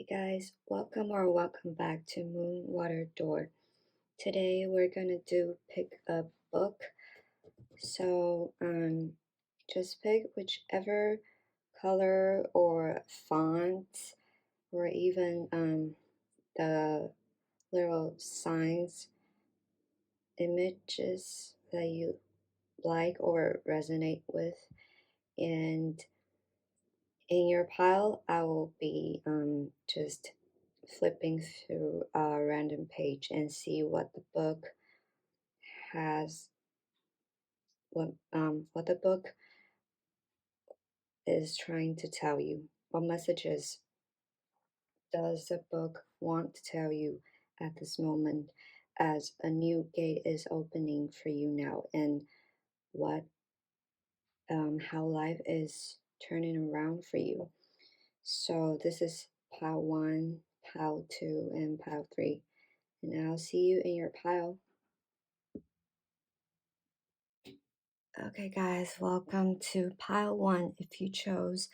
guys, welcome back to Moon Water Door. Today we're gonna pick a book. So just pick whichever color or font or even the little signs, images that you like or resonate with. And in your pile, I will be just flipping through a random page and see what the book has, what the book is trying to tell you. What messages does the book want to tell you at this moment as a new gate is opening for you now, and what how life is turning around for you. So this is pile 1, pile 2, and pile 3. And I'll see you in your pile. Okay, guys, welcome to pile 1. If you chose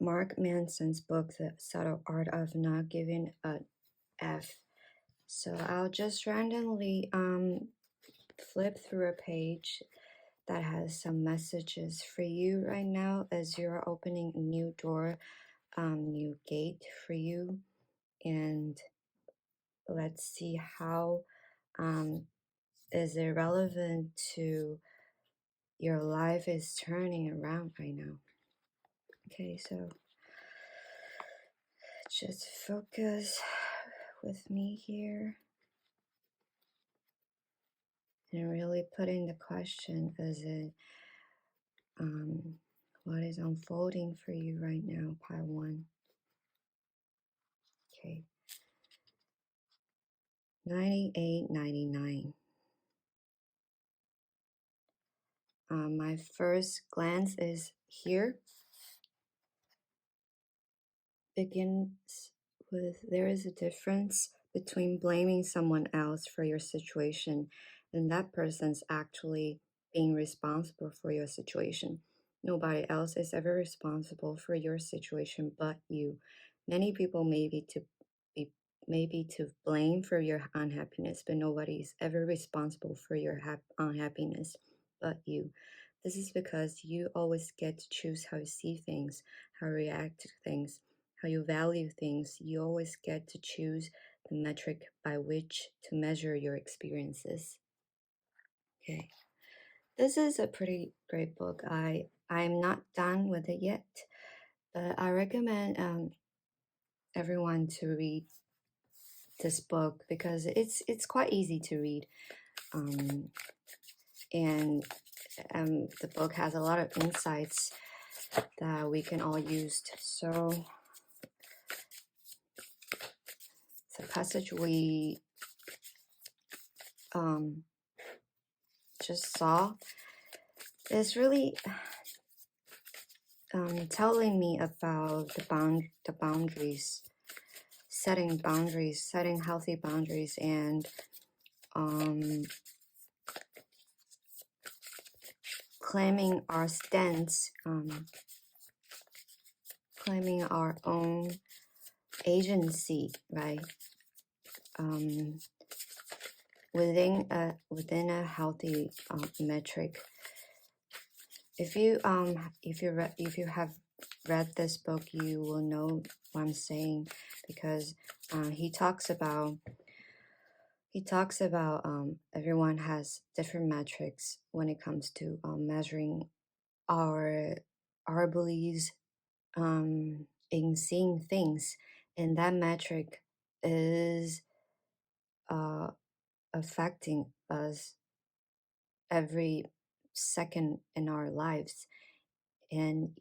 Mark Manson's book, The Subtle Art of Not Giving a F. So I'll just randomly flip through a page that has some messages for you right now as you're opening a new door, new gate for you. And let's see how is it relevant to your life is turning around right now. Okay, so just focus with me here and really put in the question, is it what is unfolding for you right now, pile 1. Okay, 9899. My first glance is here. Begins with, there is a difference between blaming someone else for your situation and that person's actually being responsible for your situation. Nobody else is ever responsible for your situation but you. Many people may be to blame for your unhappiness, but nobody is ever responsible for your unhappiness but you. This is because you always get to choose how you see things, how you react to things, how you value things. You always get to choose the metric by which to measure your experiences. Okay, this is a pretty great book. I'm not done with it yet, but I recommend everyone to read this book because it's quite easy to read, and the book has a lot of insights that we can all use. So the passage we just saw is really telling me about the boundaries, setting healthy boundaries, and claiming our stance, claiming our own agency, right? Within a healthy metric. If you have read this book, you will know what I'm saying, because he talks about everyone has different metrics when it comes to measuring our beliefs in seeing things, and that metric is affecting us every second in our lives. And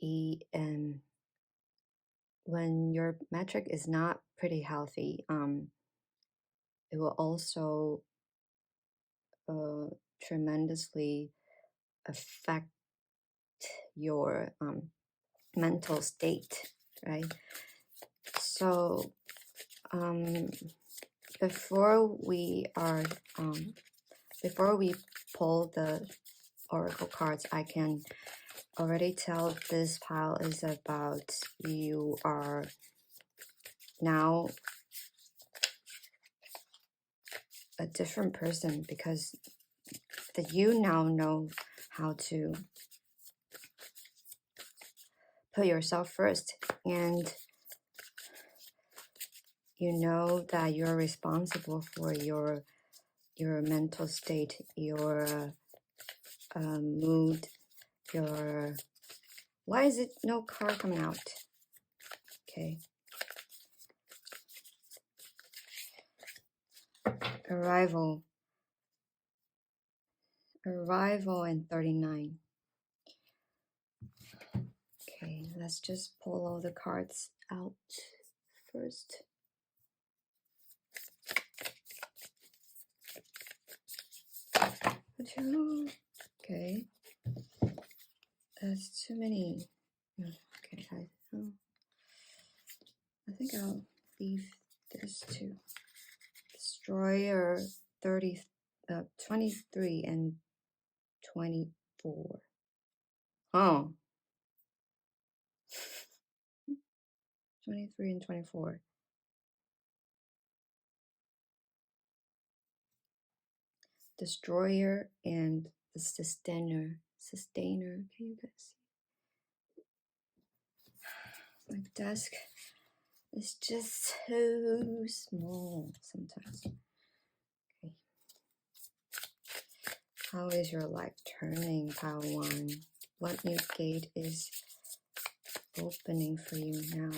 when your metric is not pretty healthy, it will also tremendously affect your mental state, right? So before we pull the oracle cards, I can already tell this pile is about you are now a different person, because that you now know how to put yourself first, and you know that you're responsible for your mental state, your mood, your... Why is it no card coming out? Okay. Arrival and 39. Okay, let's just pull all the cards out first. Okay, that's too many. Okay, I think I'll leave this too. Destroyer 23 and 24. Oh. 23 and 24. Destroyer and the Sustainer. Can you guys see? My desk is just so small sometimes. Okay. How is your life turning, Pile 1? What new gate is opening for you now?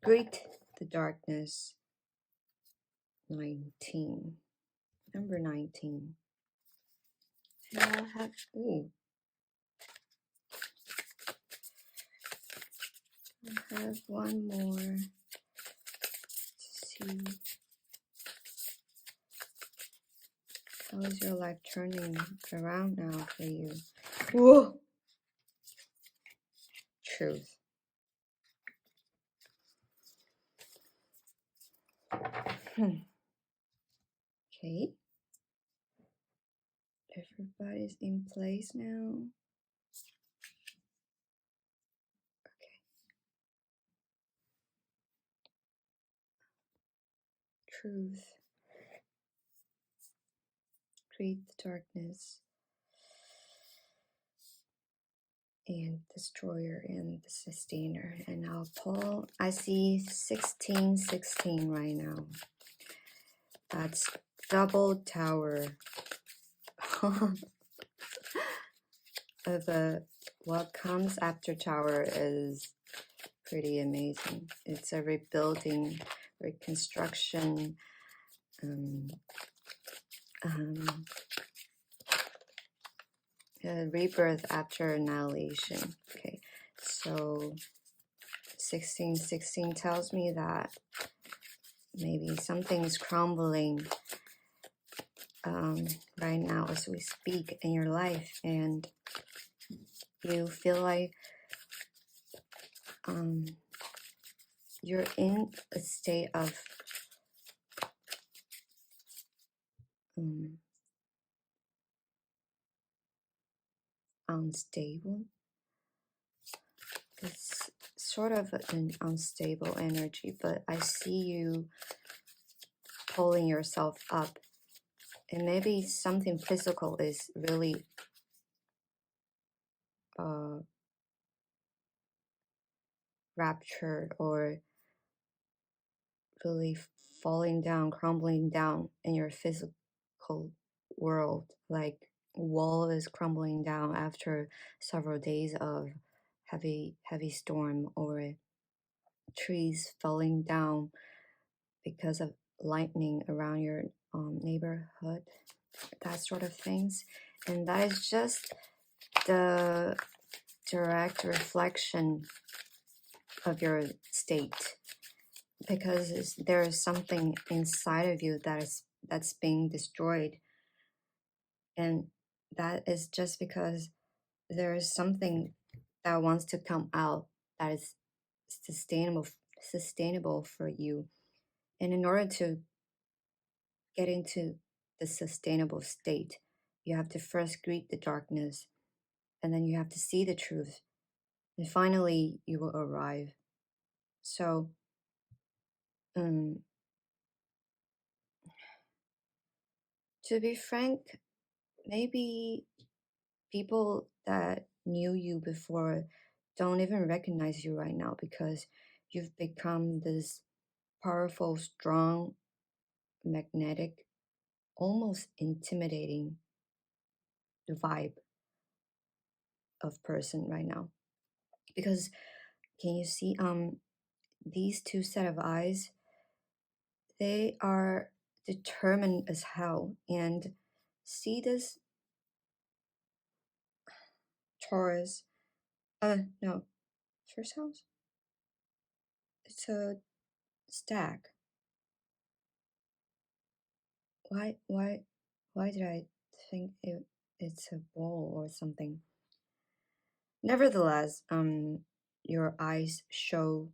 Greet the darkness. 19. Number 19. And I'll have... Ooh. I have one more to see. How is your life turning around now for you? Whoa! Truth. Okay. Everybody's in place now. Okay. Truth. Create the darkness. And Destroyer and the Sustainer. And I'll pull... I see 1616 right now. That's double tower. What comes after tower is pretty amazing. It's a rebuilding, reconstruction, rebirth after annihilation. Okay, so 1616 tells me that maybe something's crumbling right now as we speak in your life, and you feel like you're in a state of unstable. It's sort of an unstable energy, but I see you pulling yourself up, and maybe something physical is really raptured or really falling down, crumbling down in your physical world, like wall is crumbling down after several days of heavy storm, or trees falling down because of lightning around your neighborhood, that sort of things. And that is just the direct reflection of your state, because there is something inside of you that's being destroyed, and that is just because there is something that wants to come out that is sustainable for you. And in order to get into the sustainable state, you have to first greet the darkness, and then you have to see the truth, and finally you will arrive. So, um, to be frank, maybe people that knew you before don't even recognize you right now because you've become this powerful, strong, magnetic, almost intimidating vibe of person right now. Because can you see these two set of eyes? They are determined as hell. And see this Taurus? No, first house. It's a stack. Why? Why did I think it's a ball or something? Nevertheless, your eyes show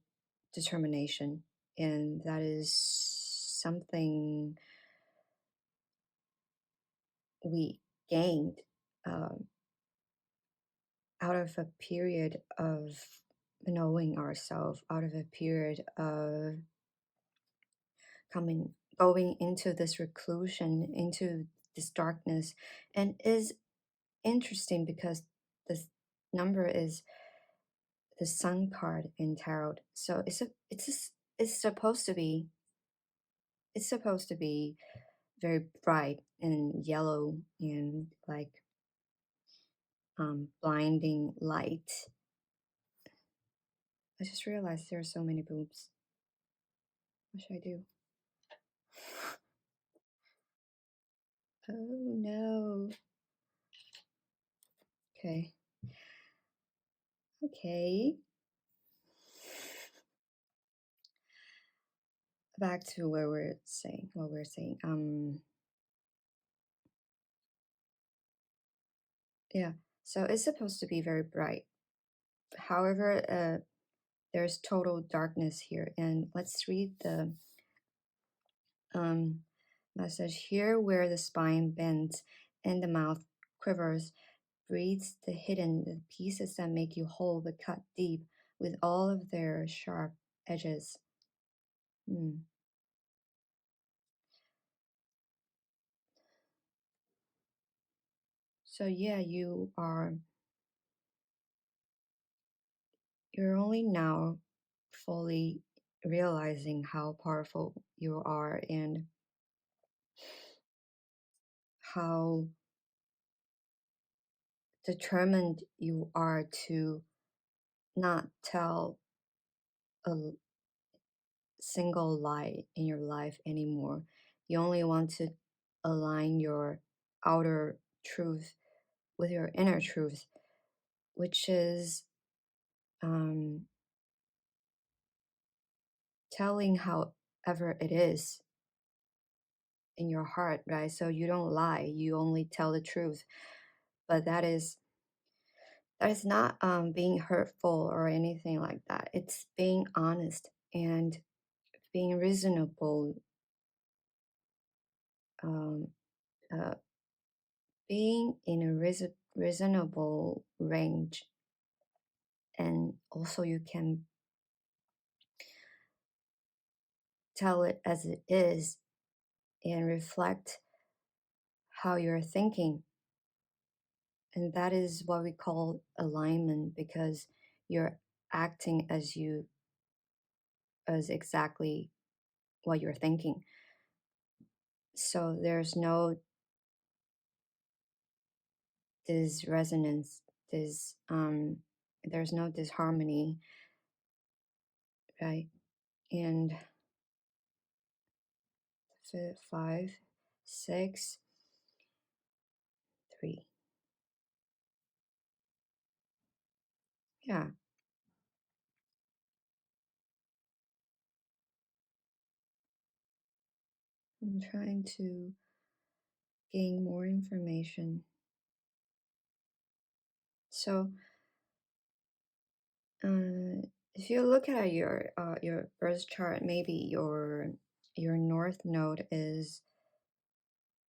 determination, and that is something we gained um, out of a period of knowing ourselves, out of a period of going into this reclusion, into this darkness, and is interesting because this number is the Sun card in tarot. So it's supposed to be very bright and yellow and like blinding light. I just realized there are so many boobs. What should I do? Oh no. Okay. Okay. Back to what we're saying. Yeah. So it's supposed to be very bright. However, there's total darkness here. And let's read the message here where the spine bends and the mouth quivers, breathes the pieces that make you whole but cut deep with all of their sharp edges. Hmm. So yeah, you're only now fully realizing how powerful you are and how determined you are to not tell a single lie in your life anymore. You only want to align your outer truth with your inner truth, which is um, telling however it is in your heart, right? So you don't lie, you only tell the truth. But that is not being hurtful or anything like that. It's being honest and being reasonable, um, uh, being in a reasonable range. And also you can tell it as it is and reflect how you're thinking. And that is what we call alignment, because you're acting as exactly what you're thinking. So there's no this resonance, this there's no disharmony, right? And five, six, three. Yeah, I'm trying to gain more information. So, if you look at your birth chart, maybe your north node is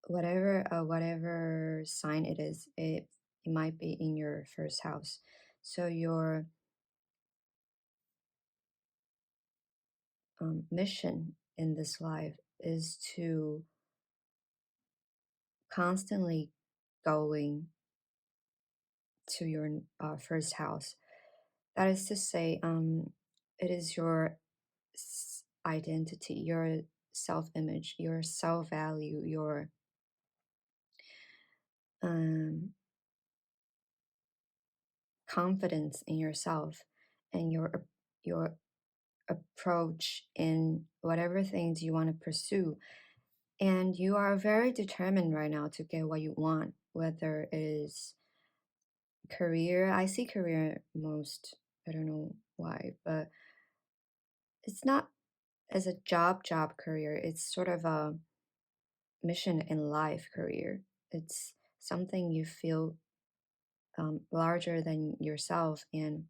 whatever sign it is, it might be in your first house. So your mission in this life is to constantly going to your first house. That is to say, it is your identity, your self-image, your self-value, your um, confidence in yourself, and your approach in whatever things you want to pursue. And you are very determined right now to get what you want, whether it is career. I see career most, I don't know why, but it's not as a job career. It's sort of a mission in life career. It's something you feel larger than yourself, and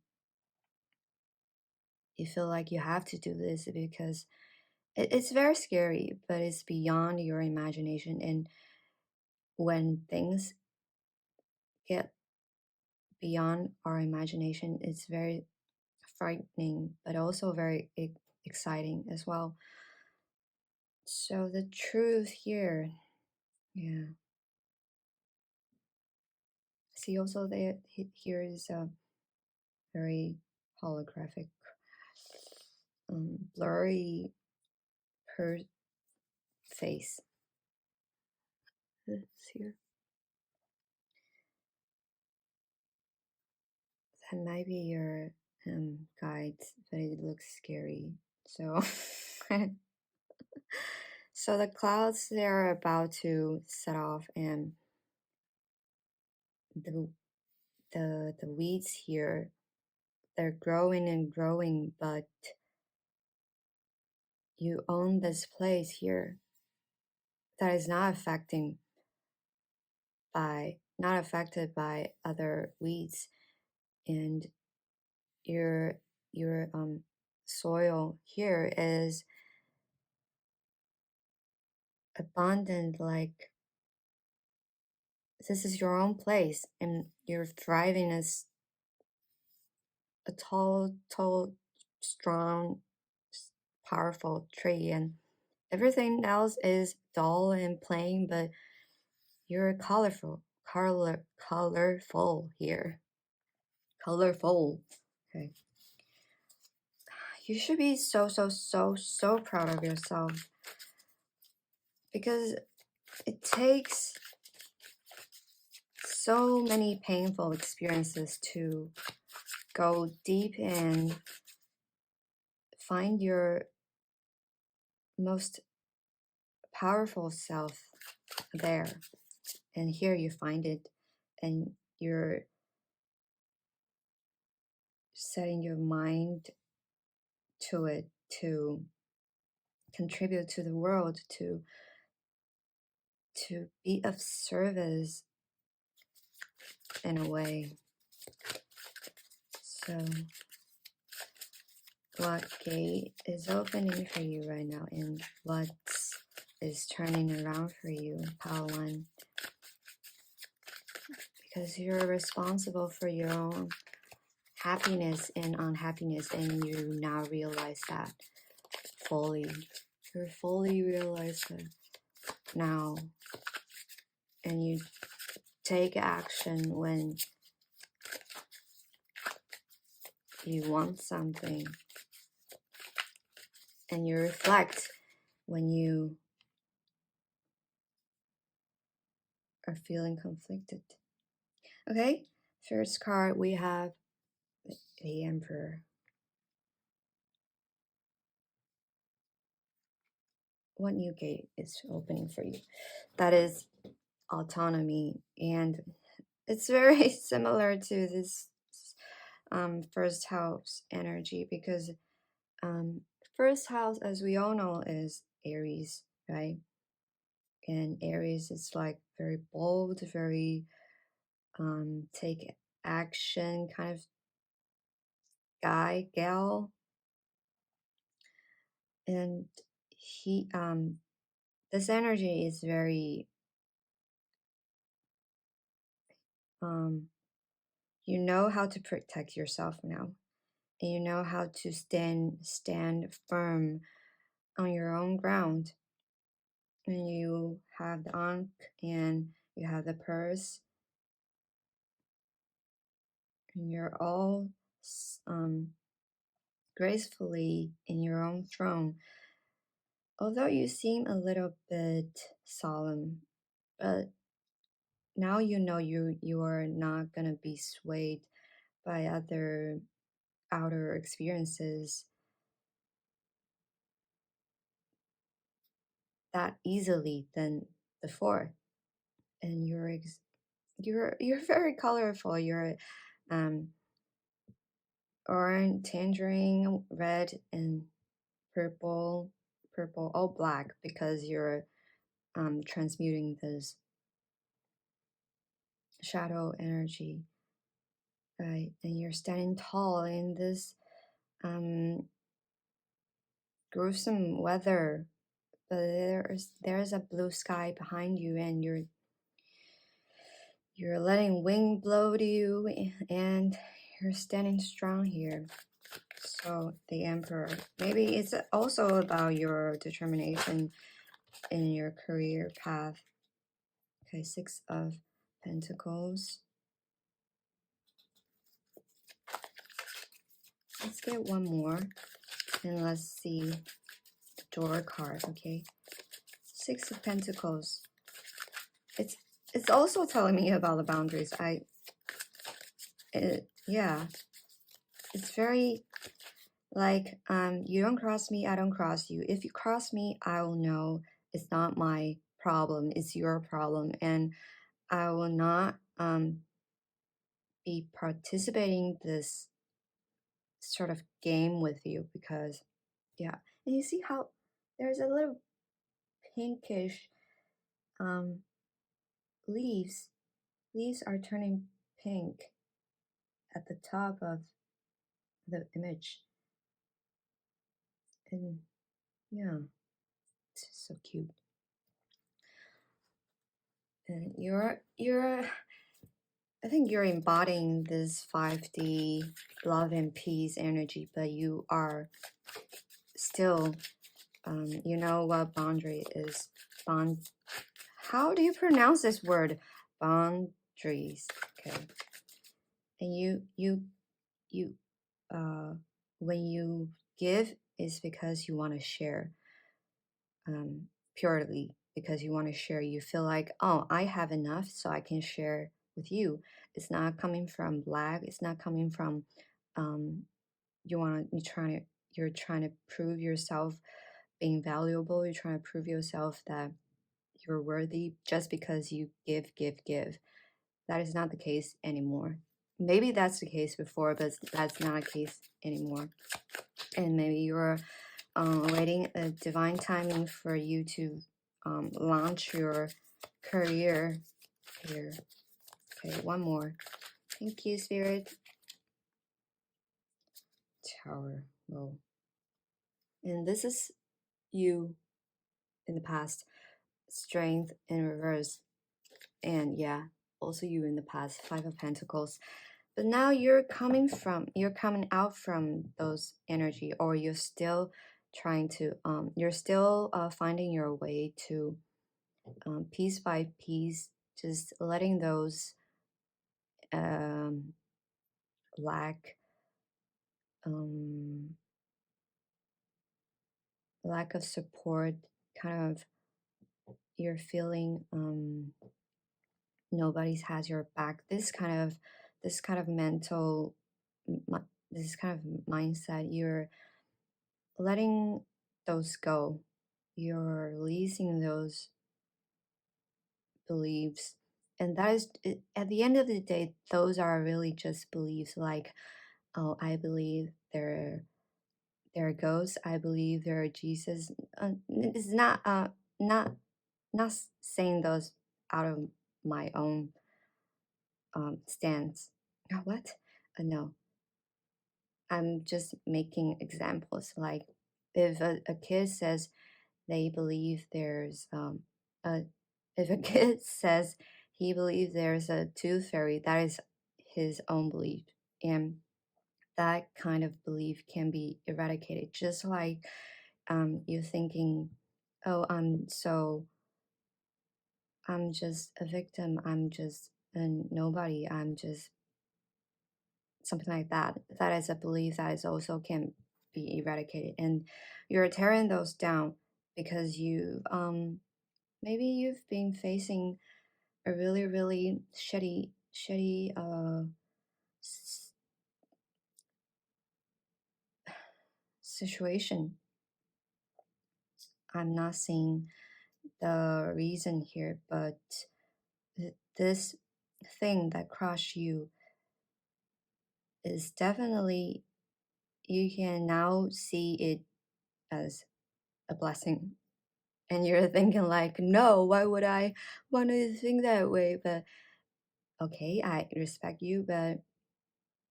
you feel like you have to do this because it's very scary, but it's beyond your imagination. And when things get beyond our imagination, it's very frightening, but also very exciting as well. So the truth here, yeah. See, also there here is a very holographic, blurry per face. It's here. That might be your guides, but it looks scary. So, so the clouds, they're about to set off, and the the weeds here, they're growing and growing, but you own this place here that is not affected by other weeds, and your your soil here is abundant. Like, this is your own place, and you're thriving as a tall, strong, powerful tree, and everything else is dull and plain, but you're colorful here. Colorful. Okay. You should be so proud of yourself, because it takes so many painful experiences to go deep and find your most powerful self there. And here you find it, and you're setting your mind to it to contribute to the world, to be of service in a way. So what gate is opening for you right now, and what is turning around for you, Pile One? Because you're responsible for your own happiness and unhappiness, and you now realize that fully. You fully realize that now, and you take action when you want something, and you reflect when you are feeling conflicted. Okay, first card we have the Emperor. What new gate is opening for you? That is autonomy, and it's very similar to this first house energy, because first house, as we all know, is Aries, right? And Aries is like very bold, very take action kind of gal, and he this energy is very you know how to protect yourself now, and you know how to stand firm on your own ground. And you have the Ankh and you have the purse, and you're all gracefully in your own throne. Although you seem a little bit solemn, but now you know you are not gonna be swayed by other outer experiences that easily than before. And you're very colorful. You're um orange, tangerine, red, and purple, all black, because you're transmuting this shadow energy, right? And you're standing tall in this um gruesome weather, but there's a blue sky behind you, and you're letting wind blow to you, and you're standing strong here. So the Emperor, maybe it's also about your determination in your career path. Okay, Six of Pentacles. Let's get one more, and let's see the Door card. Okay, Six of Pentacles. It's also telling me about the boundaries. Yeah, it's very like you don't cross me, I don't cross you. If you cross me, I will know it's not my problem, it's your problem, and I will not be participating this sort of game with you, because yeah. And you see how there's a little pinkish um leaves are turning pink at the top of the image. And yeah, it's so cute. And I think you're embodying this 5D love and peace energy, but you are still you know what boundary is. How do you pronounce this word? Boundaries. Okay. And you when you give, is because you want to share, purely because you want to share. You feel like, oh, I have enough, so I can share with you. It's not coming from lack. It's not coming from you're trying to prove yourself being valuable. You're trying to prove yourself that you're worthy just because you give. That is not the case anymore. Maybe that's the case before, but that's not a case anymore. And maybe you're waiting a divine timing for you to launch your career here. Okay, one more. Thank you, Spirit. Tower. Whoa. And this is you in the past. Strength in reverse. And yeah, also you in the past. Five of Pentacles. But now you're coming out from those energy, or you're still trying to you're still finding your way to piece by piece, just letting those lack um, lack of support, kind of you're feeling nobody's has your back. This kind of mental, this kind of mindset, you're letting those go. You're releasing those beliefs. And that is, at the end of the day, those are really just beliefs, like, oh, I believe there are ghosts. I believe there are Jesus. It's not saying those out of my own stance. What? No, I'm just making examples. Like, if a kid says they believe there's a if a kid says he believes there's a tooth fairy. That is his own belief, and that kind of belief can be eradicated. Just like you're thinking, oh, I'm just a victim, I'm just a nobody, I'm just something like that. That is a belief that is also can be eradicated, and you're tearing those down because you maybe you've been facing a really shitty situation. I'm not seeing the reason here, but this thing that crushed you is definitely, you can now see it as a blessing. And you're thinking like, no, why would I want to think that way? But okay, I respect you, but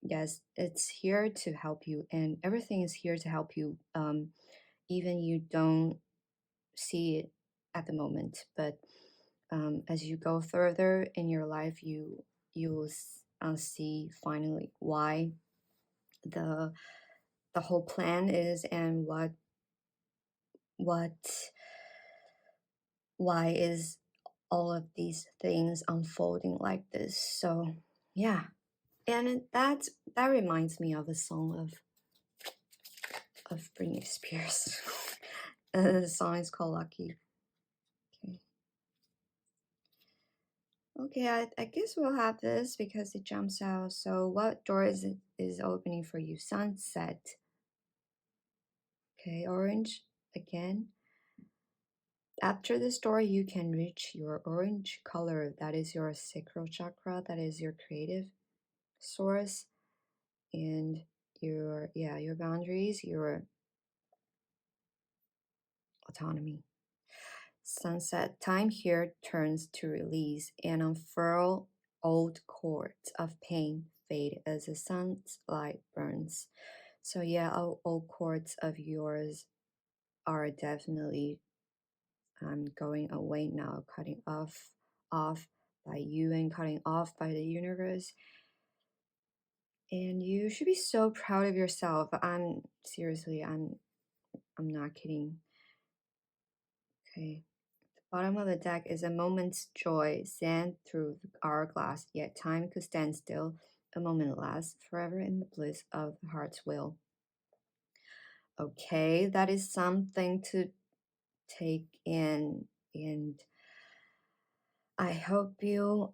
yes, it's here to help you, and everything is here to help you. Even you don't see it at the moment, but as you go further in your life, you will see finally why the the whole plan is, and what why is all of these things unfolding like this. So yeah, and that reminds me of a song of Britney Spears. The song is called Lucky. Okay. Okay, I guess we'll have this because it jumps out. So what door is opening for you? Sunset. Okay, orange again. After this door, you can reach your orange color. That is your sacral chakra. That is your creative source, and your boundaries, your autonomy. Sunset time here turns to release and unfurl old cords of pain fade as the sun's light burns. So yeah, old cords of yours are definitely going away now, cutting off by you and cutting off by the universe. And you should be so proud of yourself. I'm seriously, I'm not kidding. Okay. Bottom of the deck is a moment's joy, sand through the hourglass, yet time could stand still. A moment lasts forever in the bliss of the heart's will. Okay, that is something to take in, and I hope you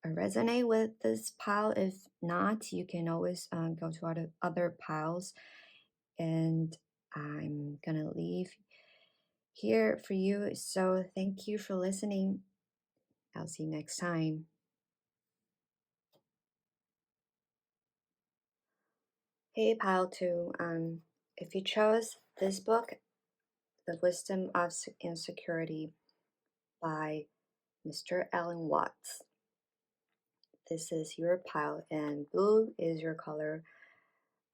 resonate with this pile. If not, you can always go to other piles, and I'm gonna leave here for you. So thank you for listening. I'll see you next time. Hey, pile two. If you chose this book, The Wisdom of Insecurity by Mr. Alan Watts, this is your pile, and blue is your color.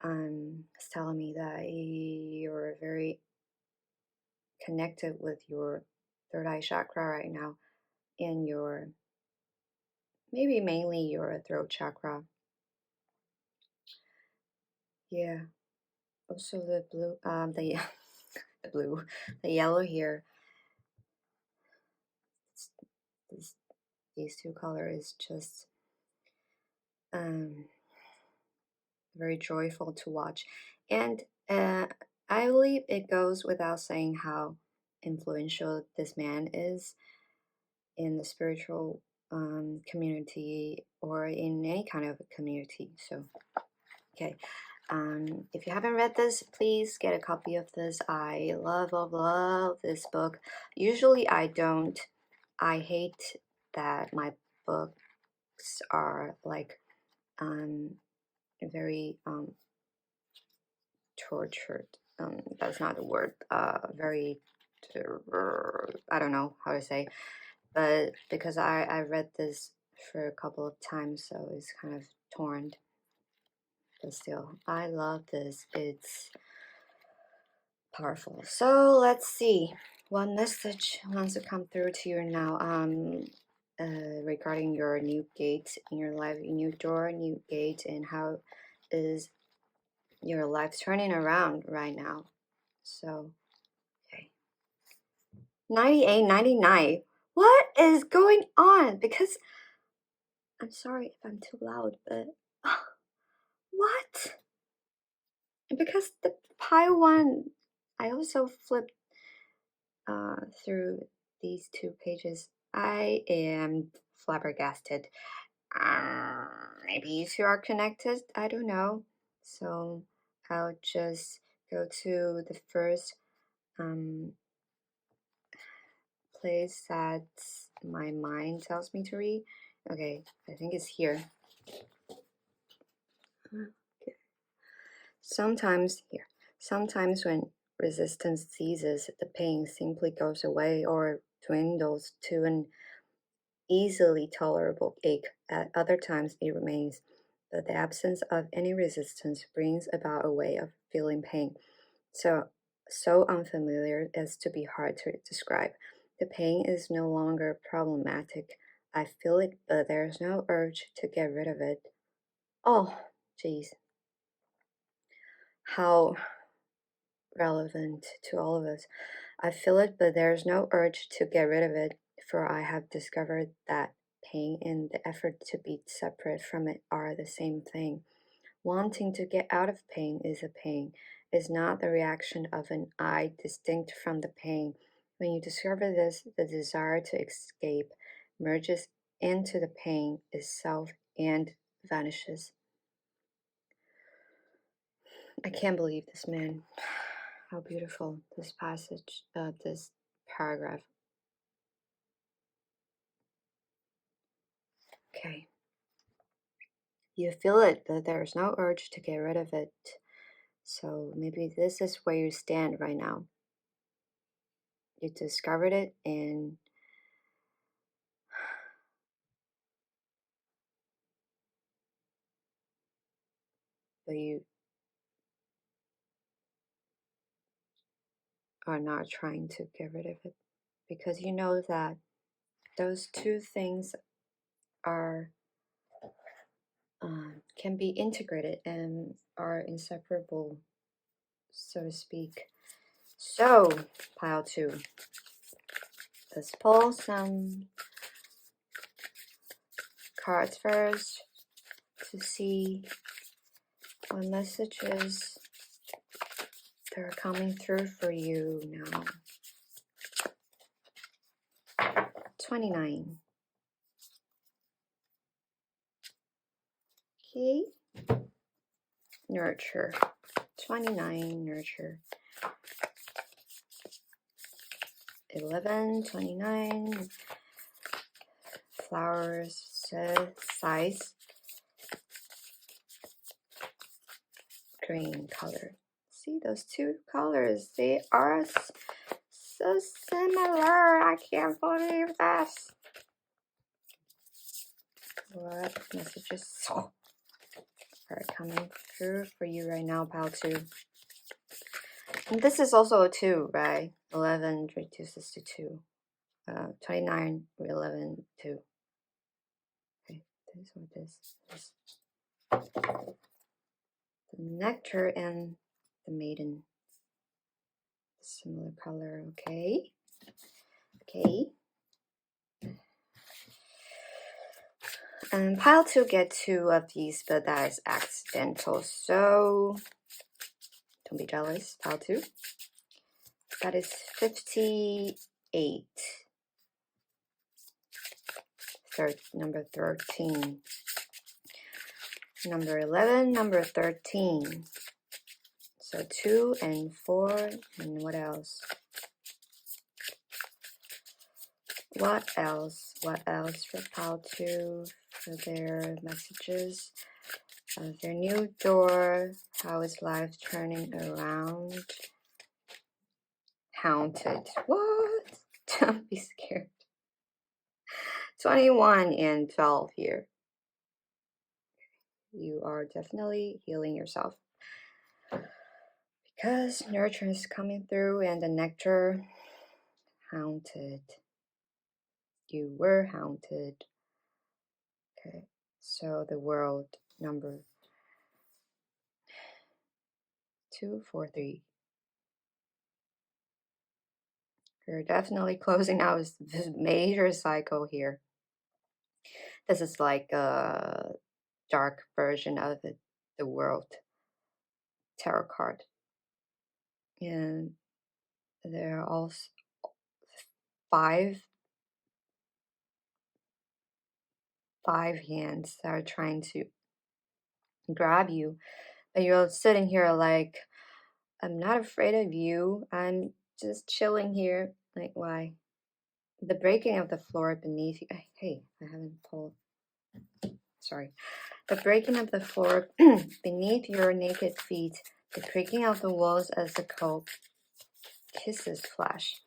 It's telling me that you're very connected with your third eye chakra right now, and your maybe mainly your throat chakra. Yeah. Also the blue, the blue, the yellow here. These two colors is just very joyful to watch, and I believe it goes without saying how influential this man is in the spiritual community or in any kind of community. So okay, if you haven't read this, please get a copy of this. I love this book. Usually I don't. I hate that my books are like very tortured. That's not the word. Very, I don't know how to say, but because I read this for a couple of times, so it's kind of torn. But still, I love this. It's powerful. So let's see what message wants to come through to you now. regarding your new gate in your life, new door, new gate, and how is your life turning around right now. So, okay. 98, 99. What is going on? Because, I'm sorry if I'm too loud, but what? Because the pile one, I also flipped through these two pages. I am flabbergasted. Maybe you two are connected. I don't know. So I'll just go to the first place that my mind tells me to read. Okay, I think it's here. Okay. Sometimes when resistance ceases, the pain simply goes away or dwindles to an easily tolerable ache. At other times it remains, but the absence of any resistance brings about a way of feeling pain so unfamiliar as to be hard to describe. The pain is no longer problematic. I feel it, but there's no urge to get rid of it. Oh, jeez. How relevant to all of us. I feel it, but there's no urge to get rid of it, for I have discovered that pain and the effort to be separate from it are the same thing. Wanting to get out of pain is not the reaction of an I distinct from the pain. When you discover this, the desire to escape merges into the pain itself and vanishes. I can't believe this, man. How beautiful this passage, this paragraph. Okay. You feel it, but there's no urge to get rid of it. So maybe this is where you stand right now. You discovered it, and but you are not trying to get rid of it because you know that those two things are can be integrated and are inseparable, so to speak. So, pile two. Let's pull some cards first to see what messages are coming through for you now. 29. Okay. Nurture. 29, nurture. 11, 29. Flowers, size. Green color. See those two colors? They are so similar. I can't believe this. What messages are coming through for you right now, pile two? And this is also a 2, right? 11 reduces to 2. 29, 11, 2. Okay, this is what this. The nectar and the maiden. Similar color, okay. Okay. And pile 2 get 2 of these, but that is accidental, so don't be jealous. Pile 2. That is 58. Number 13. Number 11, number 13. So 2 and 4, and what else? What else? What else for pile 2 for their messages? Their new door, how is life turning around? Haunted. What? Don't be scared. 21 and 12 here. You are definitely healing yourself. Because nurture is coming through and the nectar, haunted. you were haunted. Okay, so the world number 243. You're definitely closing out this major cycle here. This is like a dark version of the world tarot card. And there are also five hands that are trying to grab you. But you're sitting here like, I'm not afraid of you. I'm just chilling here. Like, why? The breaking of the floor beneath you. Hey, I haven't pulled. Sorry. The breaking of the floor beneath your naked feet. The creaking of the walls as the cold kisses flash.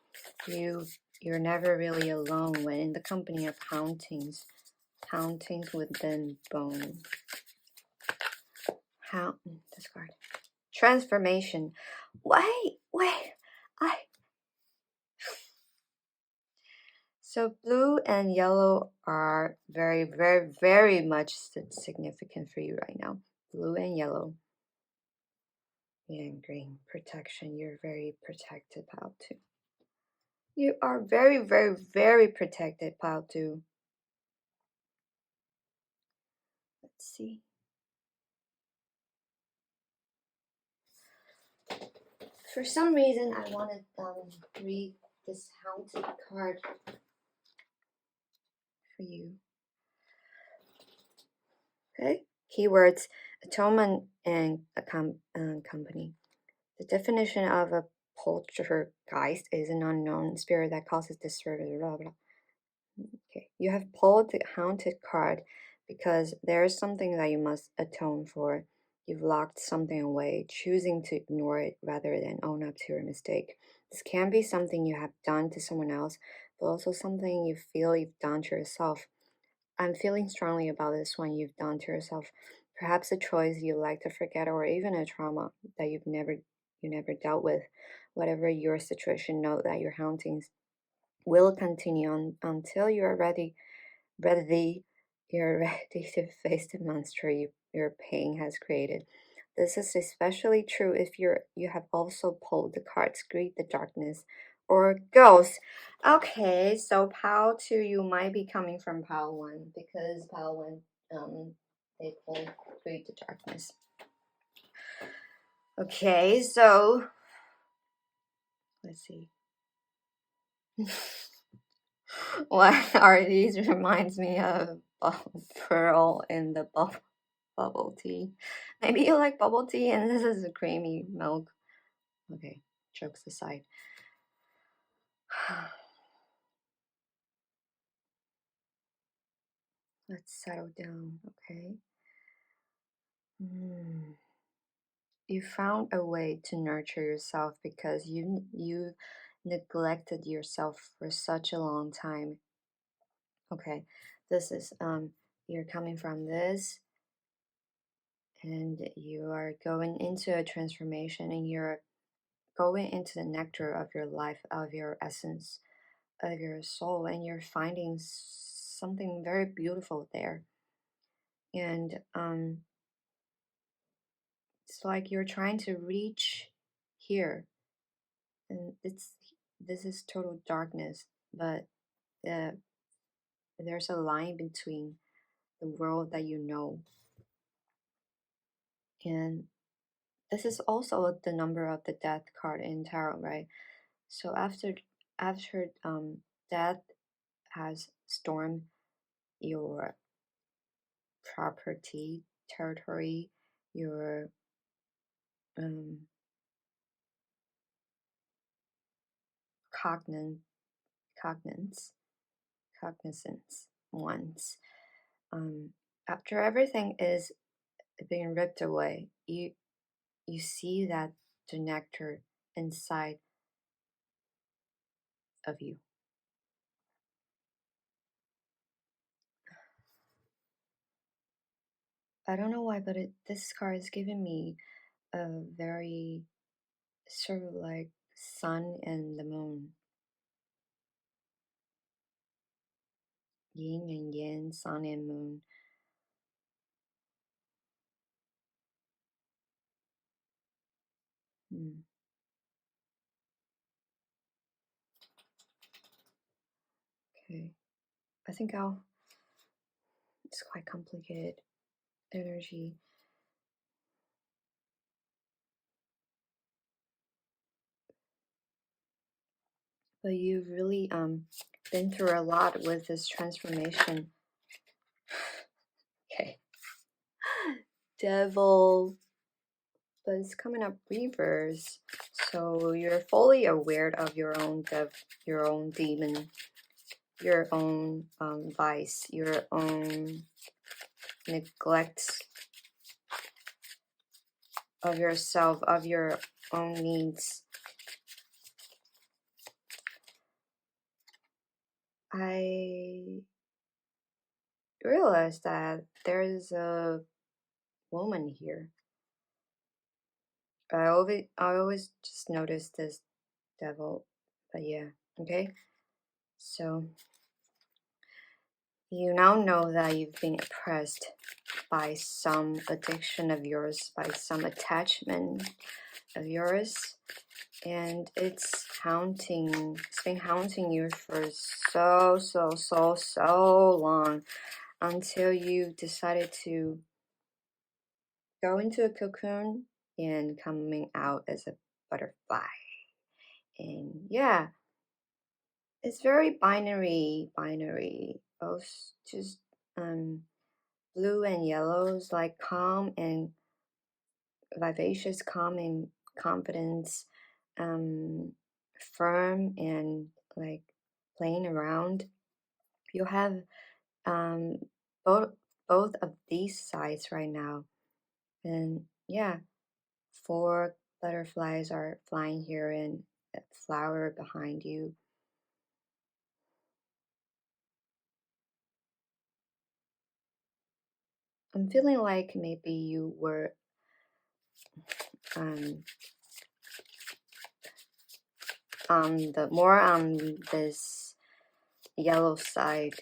You're never really alone when in the company of hauntings within bone. Discard. Transformation. Wait. I. So blue and yellow are very, very, very much significant for you right now. Blue and yellow. And green. Protection. You're very protected, pile two. You are very, very, very protected, pile two. Let's see. For some reason, I want to read this haunted card for you. Okay. Keywords: atonement and company. The definition of a poltergeist is an unknown spirit that causes disturbance. Blah, blah. Okay. You have pulled the haunted card because there is something that you must atone for. You've locked something away, choosing to ignore it rather than own up to your mistake. This can be something you have done to someone else, but also something you feel you've done to yourself. I'm feeling strongly about this one you've done to yourself. Perhaps a choice you'd like to forget, or even a trauma that you never dealt with. Whatever your situation, know that your hauntings will continue until you're ready. You're ready to face the monster your pain has created. This is especially true if you have also pulled the cards Greet the Darkness or Ghost. Okay, so pile 2, you might be coming from pile 1 because pile 1 they pulled Greet the Darkness. Okay, so let's see. What are these? Reminds me of Pearl in the bubble tea. Maybe you like bubble tea and this is a creamy milk. Okay, jokes aside. Let's settle down, okay? You found a way to nurture yourself because you neglected yourself for such a long time. Okay, this is you're coming from this and you are going into a transformation and you're going into the nectar of your life, of your essence, of your soul, and you're finding something very beautiful there. And it's like you're trying to reach here, and this is total darkness, but there's a line between the world that you know, and this is also the number of the death card in tarot, right? So after death has stormed your property, territory, your cogn- cognizance, cognizance once. After everything is being ripped away, you see that the nectar inside of you. I don't know why, but this card is giving me a very sort of like sun and the moon. yin and yang, sun and moon. Okay, I think it's quite complicated energy. But you've really been through a lot with this transformation. Okay. Devil, but it's coming up reverse. So you're fully aware of your own your own demon, your own vice, your own neglect of yourself, of your own needs. I realized that there's a woman here. I always just notice this devil, but yeah, okay. So you now know that you've been oppressed by some addiction of yours, by some attachment of yours, and it's been haunting you for so long, until you decided to go into a cocoon and coming out as a butterfly. And yeah, it's very binary, both just blue and yellows, like calm and vivacious, calm and confidence, firm and like playing around. You have um, both both of these sides right now, and yeah, 4 butterflies are flying here and a flower behind you. I'm feeling like maybe you were um, on this yellow side,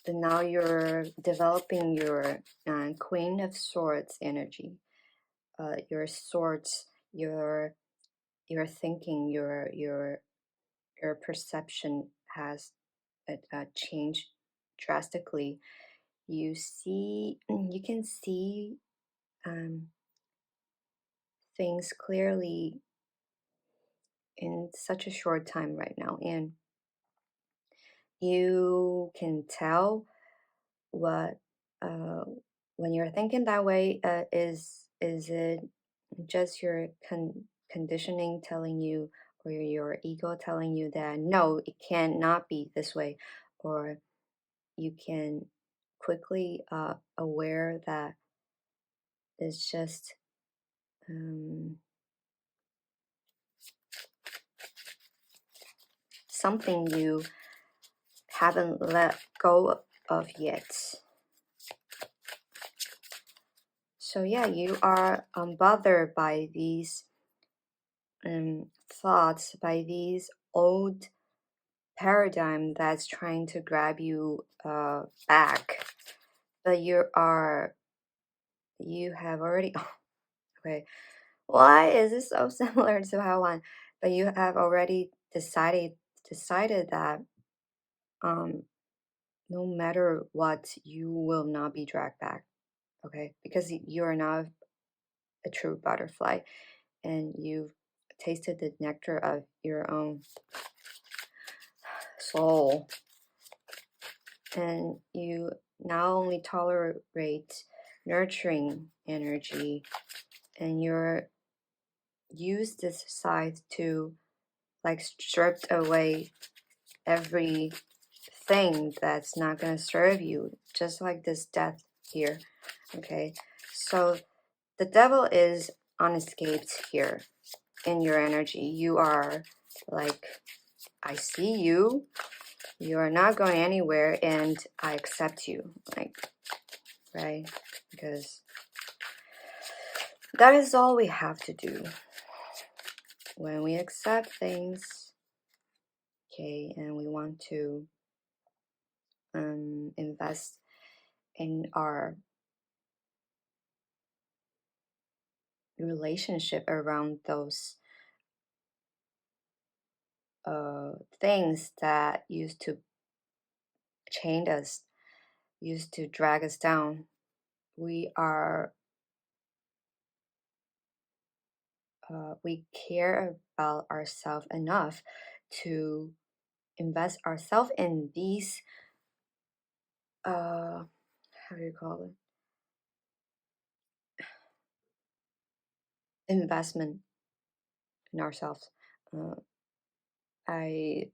but now you're developing your Queen of Swords energy. Your swords, your thinking, your perception has changed drastically. You can see things clearly in such a short time right now, and you can tell what when you're thinking that way, is it just your conditioning telling you, or your ego telling you that no, it cannot be this way, or you can quickly aware that it's just something you haven't let go of yet. So yeah, you are bothered by these thoughts, by these old paradigm that's trying to grab you back, but you have already okay, why is this so similar to how one, but you have already decided that no matter what, you will not be dragged back, okay, because you are not a true butterfly, and you've tasted the nectar of your own soul, and you not only tolerate nurturing energy, and you're use this side to like strip away everything that's not going to serve you, just like this death here. Okay, so the devil is unescaped here in your energy. You are like, I see you, you are not going anywhere, and I accept you, like, right? Because that is all we have to do when we accept things, okay, and we want to invest in our relationship around those things that used to chain us, used to drag us down. We are we care about ourselves enough to invest ourselves in these how do you call it, investment in ourselves. uh, I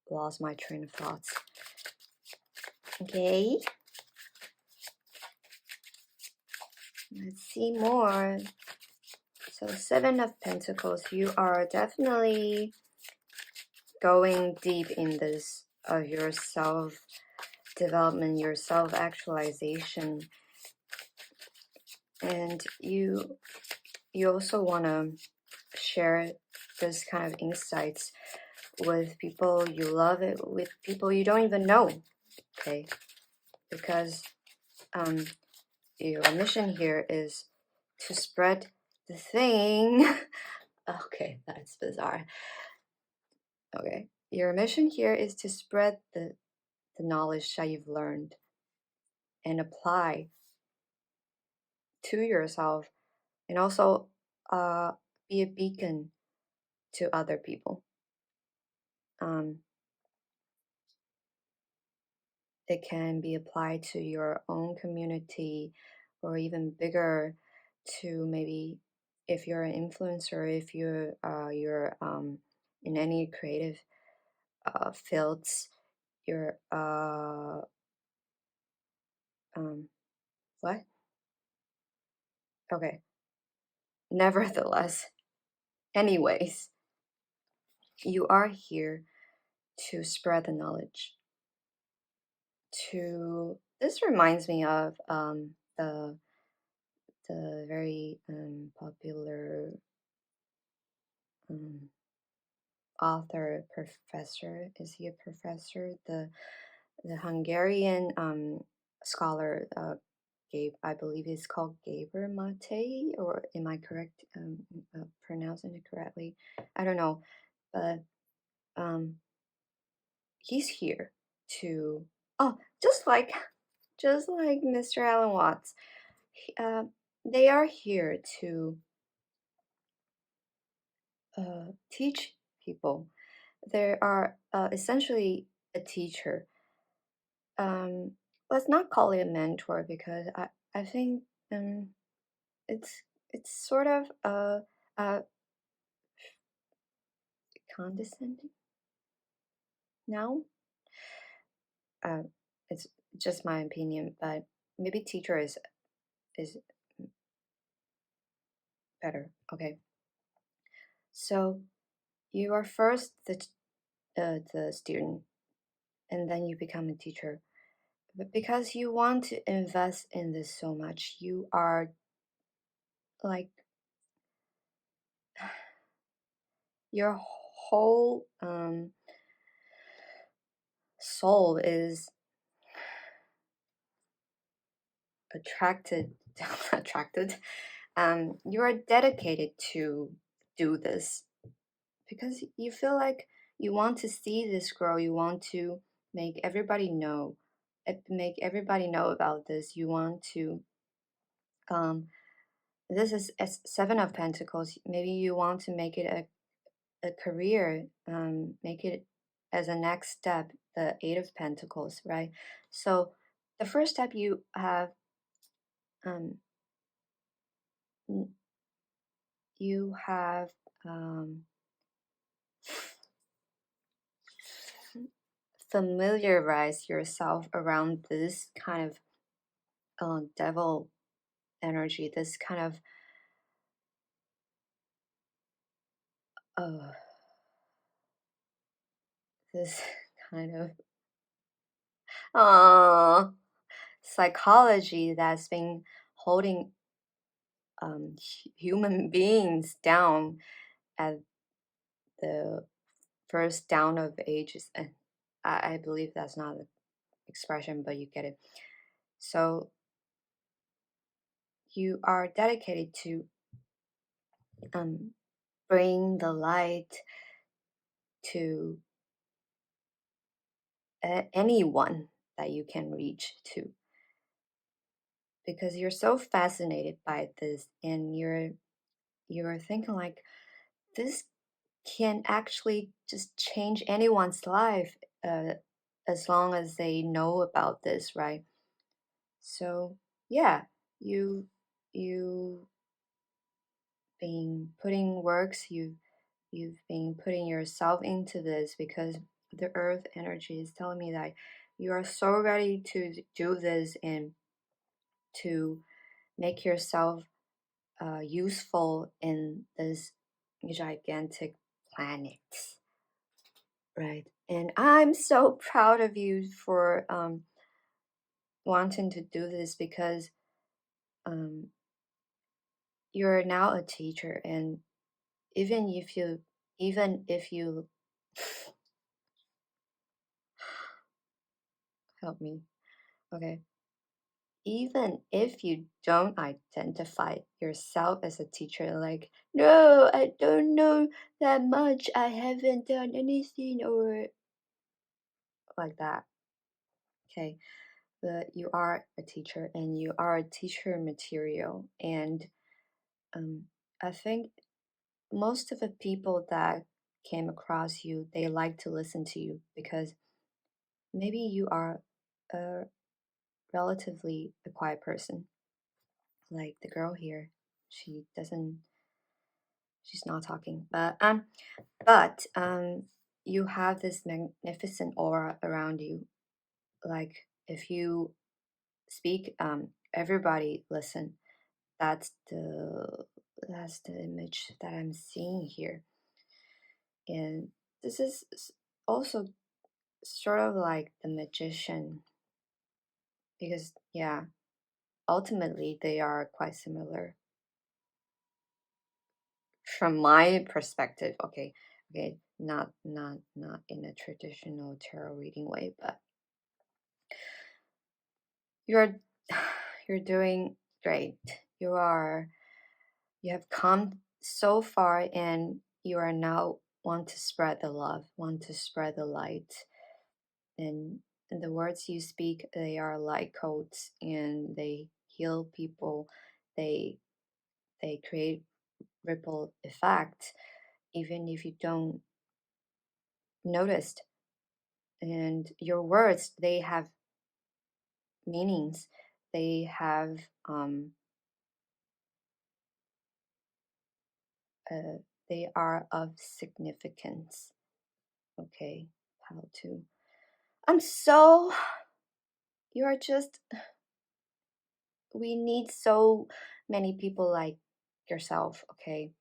lost my train of thoughts. Okay, let's see more. So Seven of Pentacles, you are definitely going deep in this of your self development, your self actualization, and you also want to share this kind of insights with people you love, it with people you don't even know. Okay, because your mission here is to spread the thing. Okay, that's bizarre. Okay, your mission here is to spread the knowledge that you've learned and apply to yourself, and also be a beacon to other people. It can be applied to your own community, or even bigger, to maybe if you're an influencer, if you're in any creative fields, you're what? Okay. Nevertheless, anyways, you are here to spread the knowledge. This reminds me of the very popular author, professor. Is he a professor? The Hungarian scholar, I believe it's called Gabor Mate, or am I correct pronouncing it correctly? I don't know, but he's here to, oh, just like Mr. Alan Watts. They are here to teach people. They are essentially a teacher. Let's not call it a mentor, because I think it's sort of condescending now. It's just my opinion, but maybe teacher is better. Okay, so you are first the student, and then you become a teacher. But because you want to invest in this so much, you are like, your whole soul is attracted attracted. You are dedicated to do this because you feel like you want to see this grow. You want to make everybody know about this. You want to this is Seven of Pentacles. Maybe you want to make it a career, make it as a next step, the Eight of Pentacles, right? So the first step, you have you have familiarize yourself around this kind of devil energy, this kind of uh, this kind of psychology that's been holding human beings down at the first down of ages, I believe that's not an expression, but you get it. So you are dedicated to um, bring the light to anyone that you can reach to, because you're so fascinated by this, and you're thinking like, this can actually just change anyone's life, uh, as long as they know about this, right? So yeah, you you been putting works, you've been putting yourself into this, because the earth energy is telling me that you are so ready to do this and to make yourself useful in this gigantic planet, right? And I'm so proud of you for wanting to do this, because um, you're now a teacher, and even if you even if you help me, okay, even if you don't identify yourself as a teacher, like, no, I don't know that much, I haven't done anything, or like that, okay, but you are a teacher, and you are a teacher material. And um, I think most of the people that came across you, they like to listen to you, because maybe you are a relatively a quiet person, like the girl here. She doesn't, she's not talking, but you have this magnificent aura around you. Like, if you speak, everybody listen. That's the image that I'm seeing here. And this is also sort of like the magician, because yeah, ultimately they are quite similar from my perspective. Okay, okay, not in a traditional tarot reading way, but you're you're doing great. You have come so far, and you are now want to spread the love, want to spread the light. And the words you speak, they are light codes, and they heal people. They they create ripple effect, even if you don't notice. And your words, they have meanings, they have uh, they are of significance. Okay, how to, I'm so, you are just, we need so many people like yourself, okay?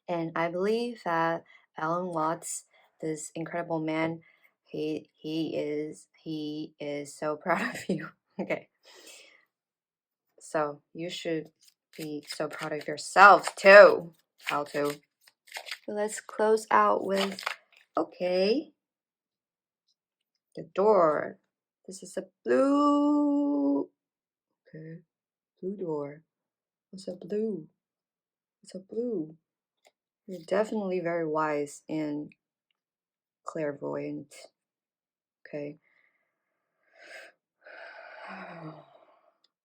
And I believe that Alan Watts, this incredible man, he is so proud of you. Okay, so you should be so proud of yourself too. How to? So let's close out with, okay, the door. This is a blue. Okay, blue door. What's a blue? It's a blue. You're definitely very wise and clairvoyant. Okay.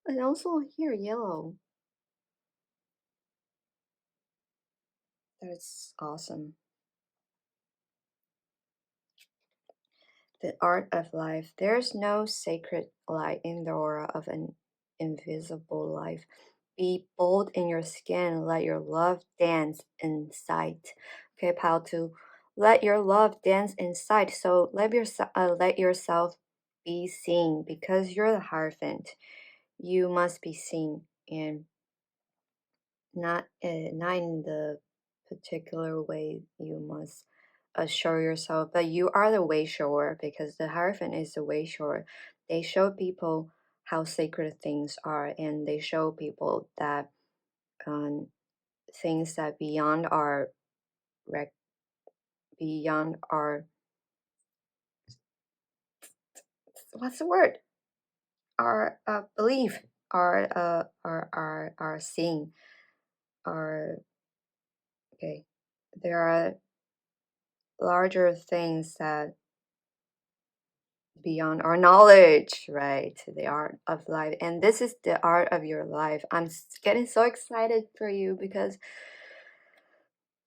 And also here, yellow. That's awesome. The art of life. There's no sacred light in the aura of an invisible life. Be bold in your skin. Let your love dance in sight. Okay, pile two. Let your love dance in sight. So let yourself be seen, because you're the Hierophant. You must be seen, and not in the particular way you must show yourself, but you are the way shower, because the Hierophant is the way shower. They show people how sacred things are, and they show people that um, things that rec- beyond our what's the word? Our belief, our seeing, our, okay, there are larger things that beyond our knowledge, right? The art of life, and this is the art of your life. I'm getting so excited for you because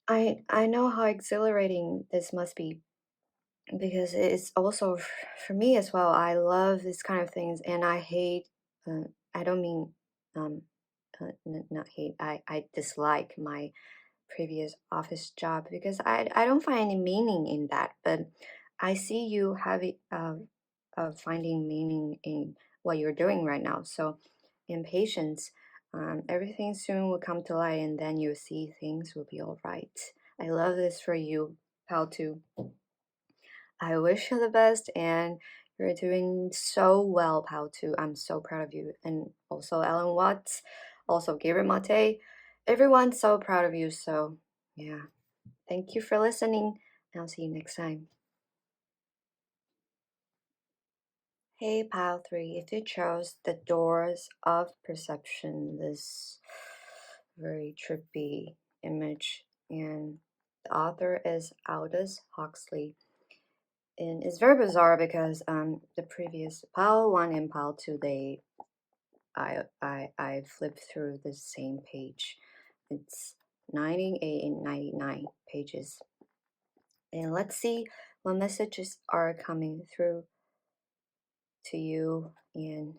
I know how exhilarating this must be, because it's also for me as well. I love this kind of things, and I hate. I don't mean um, not hate. I dislike my previous office job because I don't find any meaning in that. But I see you having finding meaning in what you're doing right now. So, in patience, everything soon will come to light, and then you'll see things will be all right. I love this for you, pal. Too. I wish you the best, and you're doing so well, pal. Too. I'm so proud of you, and also Ellen Watts, also Gabriel Mate. Everyone's so proud of you. So, yeah. Thank you for listening. I'll see you next time. Hey, Pile 3, if you chose the doors of perception, this very trippy image, and the author is Aldous Huxley. And it's very bizarre because the previous Pile 1 and Pile 2, I flipped through the same page. It's 98 and 99 pages. And let's see what messages are coming through to you, and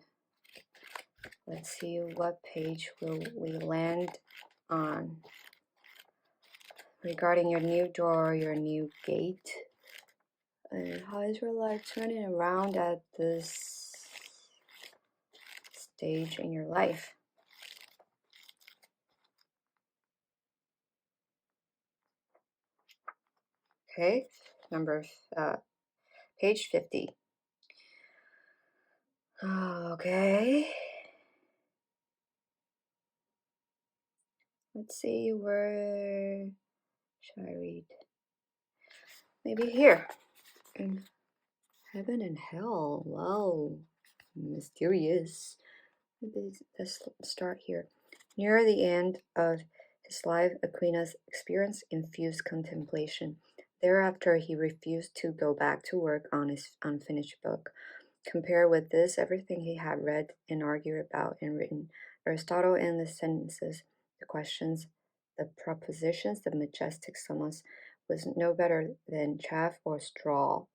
let's see what page will we land on regarding your new door, your new gate, and how is your life turning around at this stage in your life. Okay, page 50. Okay, let's see, where should I read? Maybe here. In heaven and hell. Wow, mysterious. Maybe let's start here. Near the end of his life, Aquinas experienced infused contemplation. Thereafter, he refused to go back to work on his unfinished book. Compare with this everything he had read and argued about and written. Aristotle and the sentences, the questions, the propositions, the majestic summas, was no better than chaff or straw.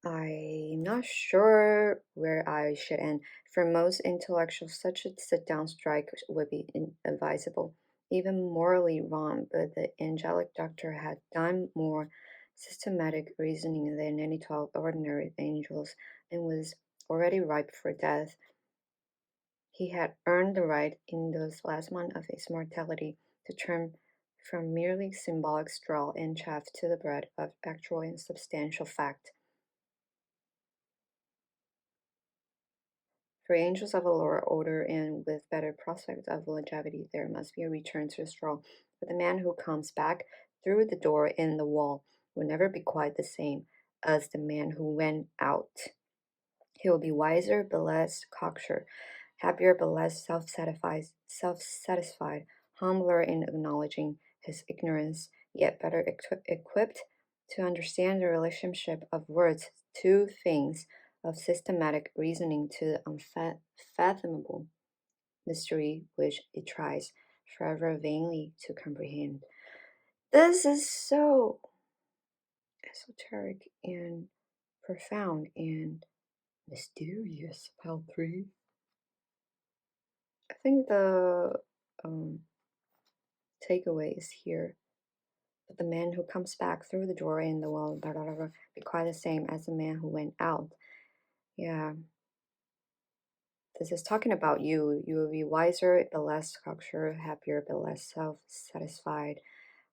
I'm not sure where I should end. For most intellectuals, such a sit-down strike would be inadvisable, even morally wrong, but the angelic doctor had done more systematic reasoning than any 12 ordinary angels, and was already ripe for death. He had earned the right, in those last months of his mortality, to turn from merely symbolic straw and chaff to the bread of actual and substantial fact. For angels of a lower order and with better prospects of longevity, there must be a return to the straw. But the man who comes back through the door in the wall will never be quite the same as the man who went out. He will be wiser but less cocksure, happier but less self-satisfied, humbler in acknowledging his ignorance, yet better equipped to understand the relationship of words to things, of systematic reasoning to the unfathomable mystery which it tries forever vainly to comprehend. This is so esoteric and profound and mysterious, Pal 3. I think the takeaway is here. But the man who comes back through the door in the wall, blah, blah, blah, be quite the same as the man who went out. Yeah. This is talking about you. You will be wiser but less cocksure, happier but less self-satisfied,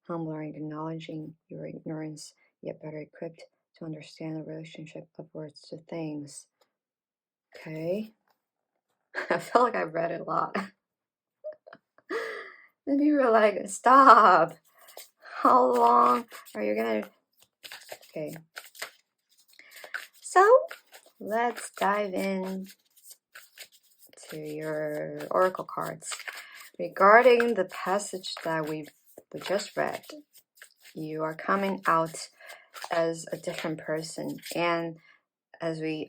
humbler in acknowledging your ignorance, yet better equipped to understand the relationship of words to things. Okay. I felt like I've read it a lot. Then you were like, stop. How long are you gonna... Okay. So, let's dive in to your oracle cards. Regarding the passage that we just read, you are coming out as a different person, and as we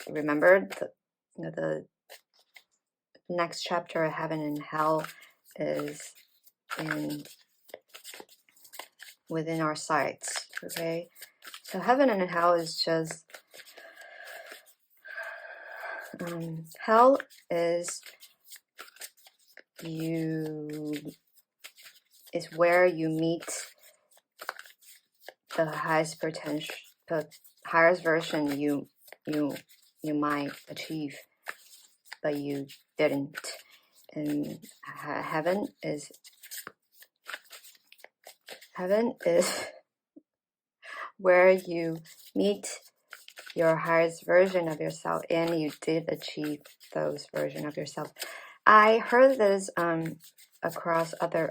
remembered, the next chapter, Heaven and Hell, is within our sights. Okay, so Heaven and Hell is just hell is where you meet the highest potential, the highest version you might achieve, but you didn't. And heaven is where you meet your highest version of yourself, and you did achieve those version of yourself. I heard this across other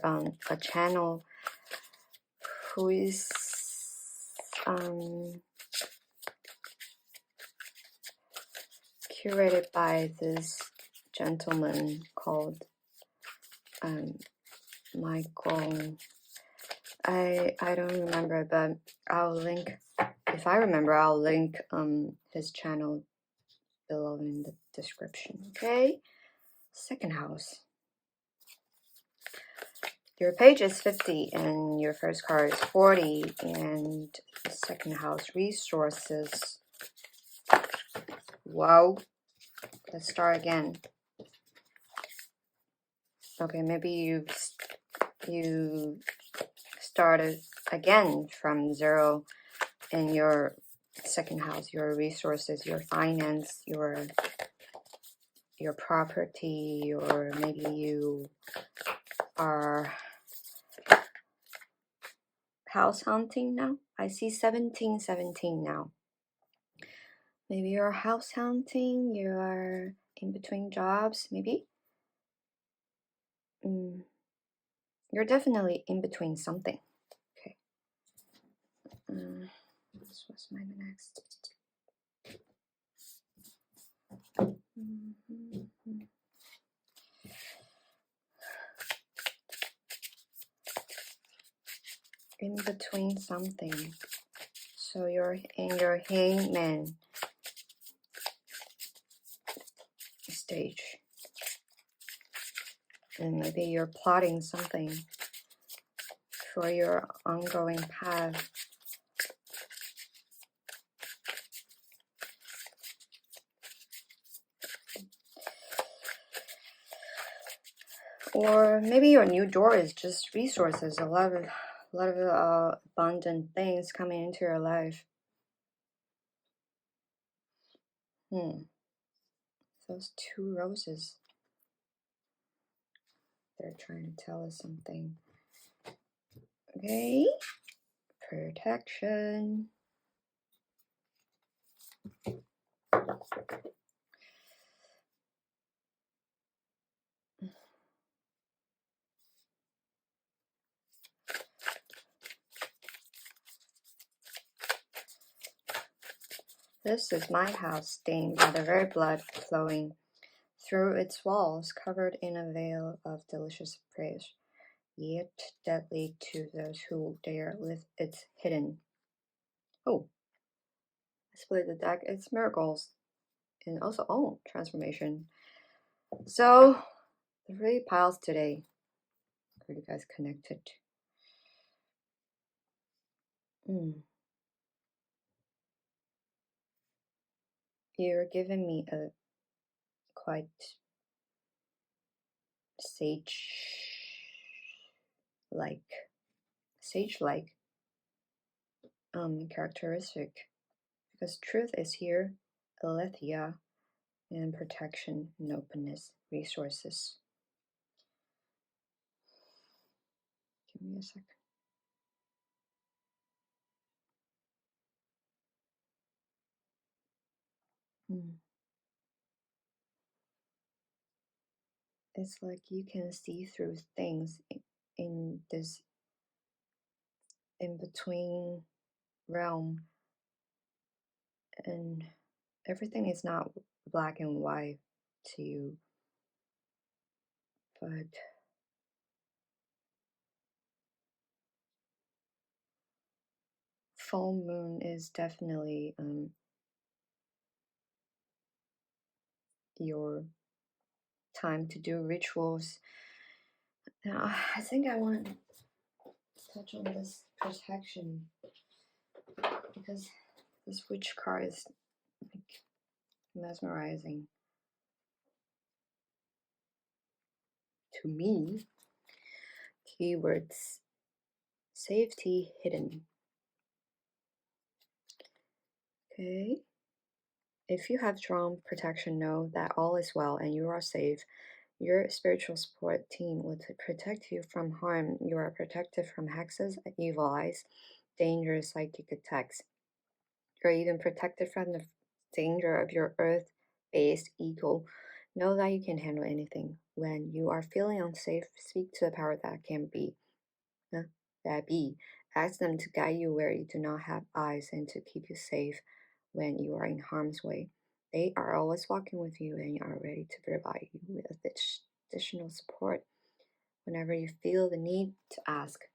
a channel who is curated by this gentleman called Michael. I don't remember, but I'll link, if I remember, I'll link his channel below in the description. Okay, second house. Your page is 50 and your first card is 40, and the second house, resources. Wow. Let's start again. Okay, maybe you started again from zero in your second house, your resources, your finance, your property, or maybe you are house hunting now. I see 1717 now. Maybe you're house hunting, you are in between jobs, maybe. You're definitely in between something. Okay. This was my next. In between something. So you're in your hangman stage. And maybe you're plotting something for your ongoing path. Or maybe your new door is just resources, a lot of abundant things coming into your life. Those two roses. They're trying to tell us something. Okay. Protection. This is my house, stained by the very blood flowing through its walls, covered in a veil of delicious praise, yet deadly to those who dare lift its hidden. Oh, I split the deck. It's miracles and also transformation. So 3 piles today. Are you guys connected? You're giving me a quite sage-like characteristic, because truth is here, aletheia, and protection and openness, resources. Give me a second. It's like you can see through things in this in between realm, and everything is not black and white to you, but full moon is definitely your time to do rituals. Now, I think I want to touch on this protection because this witch card is like mesmerizing to me. Keywords: safety hidden. Okay. If you have drawn protection, know that all is well and you are safe. Your spiritual support team will protect you from harm. You are protected from hexes, evil eyes, dangerous psychic attacks. You're even protected from the danger of your earth-based ego. Know that you can handle anything. When you are feeling unsafe, speak to the power that can be. That be. Ask them to guide you where you do not have eyes and to keep you safe when you are in harm's way. They are always walking with you and are ready to provide you with additional support whenever you feel the need to ask.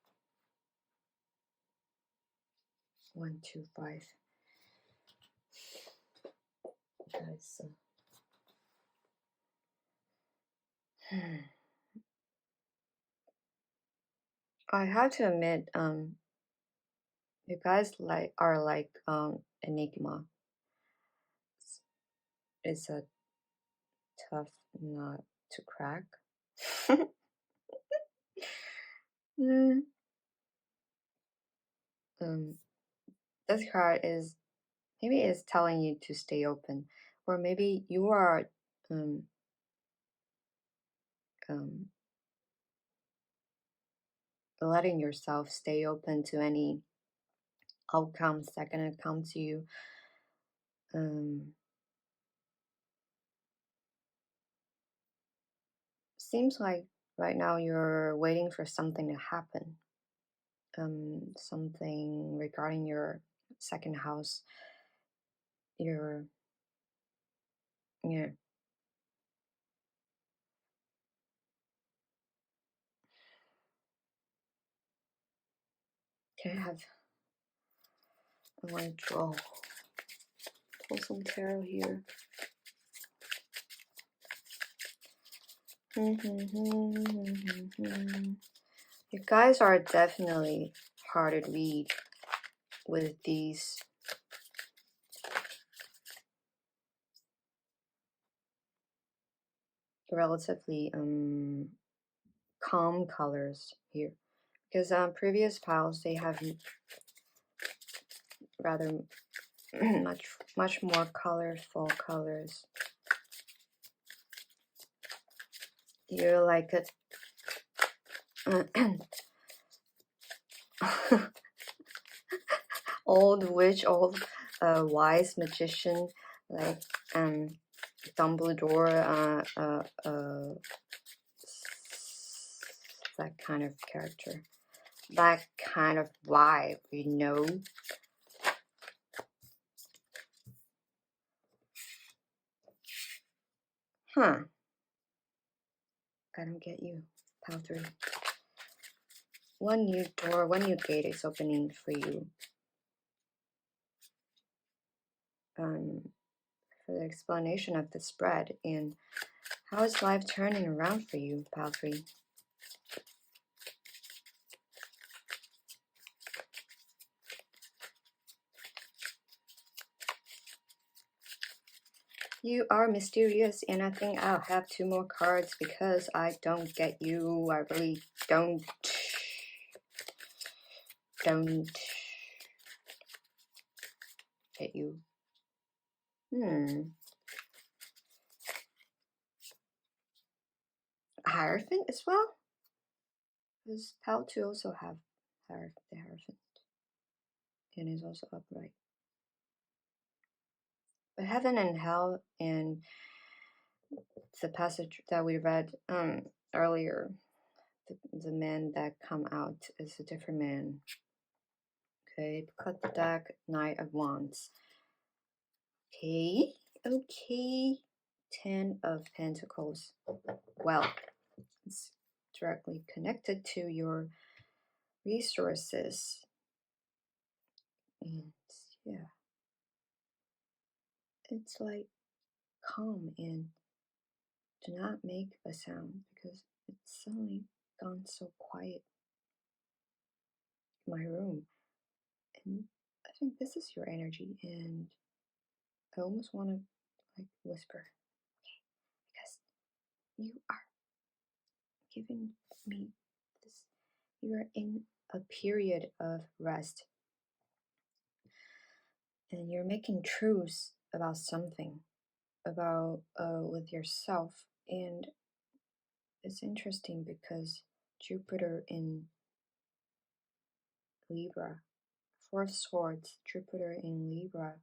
1, 2, 5. Guys, I have to admit, you guys are like enigma. It's a tough nut to crack. mm. This card is maybe it's telling you to stay open, or maybe you are letting yourself stay open to any outcomes that gonna come to you. Seems like right now you're waiting for something to happen. Something regarding your second house. Yeah. Okay, I want to pull some tarot here. You guys are definitely hard to read with these relatively calm colors here, because previous piles they have rather much more colorful colors. You're like a old witch, old wise magician, like Dumbledore, that kind of character, that kind of vibe, you know. Huh. I don't get you, pile 3. One new door, one new gate is opening for you. For the explanation of the spread and how is life turning around for you, pile 3. You are mysterious, and I think I'll have 2 more cards because I don't get you. I really don't get you. Hierophant as well? Because pile 2 also have the Hierophant. And is also upright. But heaven and hell and the passage that we read earlier, the man that come out is a different man. Okay, cut the deck, Knight of Wands. Okay, okay. 10 of Pentacles. Well, it's directly connected to your resources. And yeah, it's like calm and do not make a sound because it's suddenly gone so quiet in my room. And I think this is your energy, and I almost want to like whisper, okay, because you are giving me this, you are in a period of rest and you're making truths about something, about with yourself. And it's interesting because Jupiter in Libra, Four of Swords, Jupiter in Libra,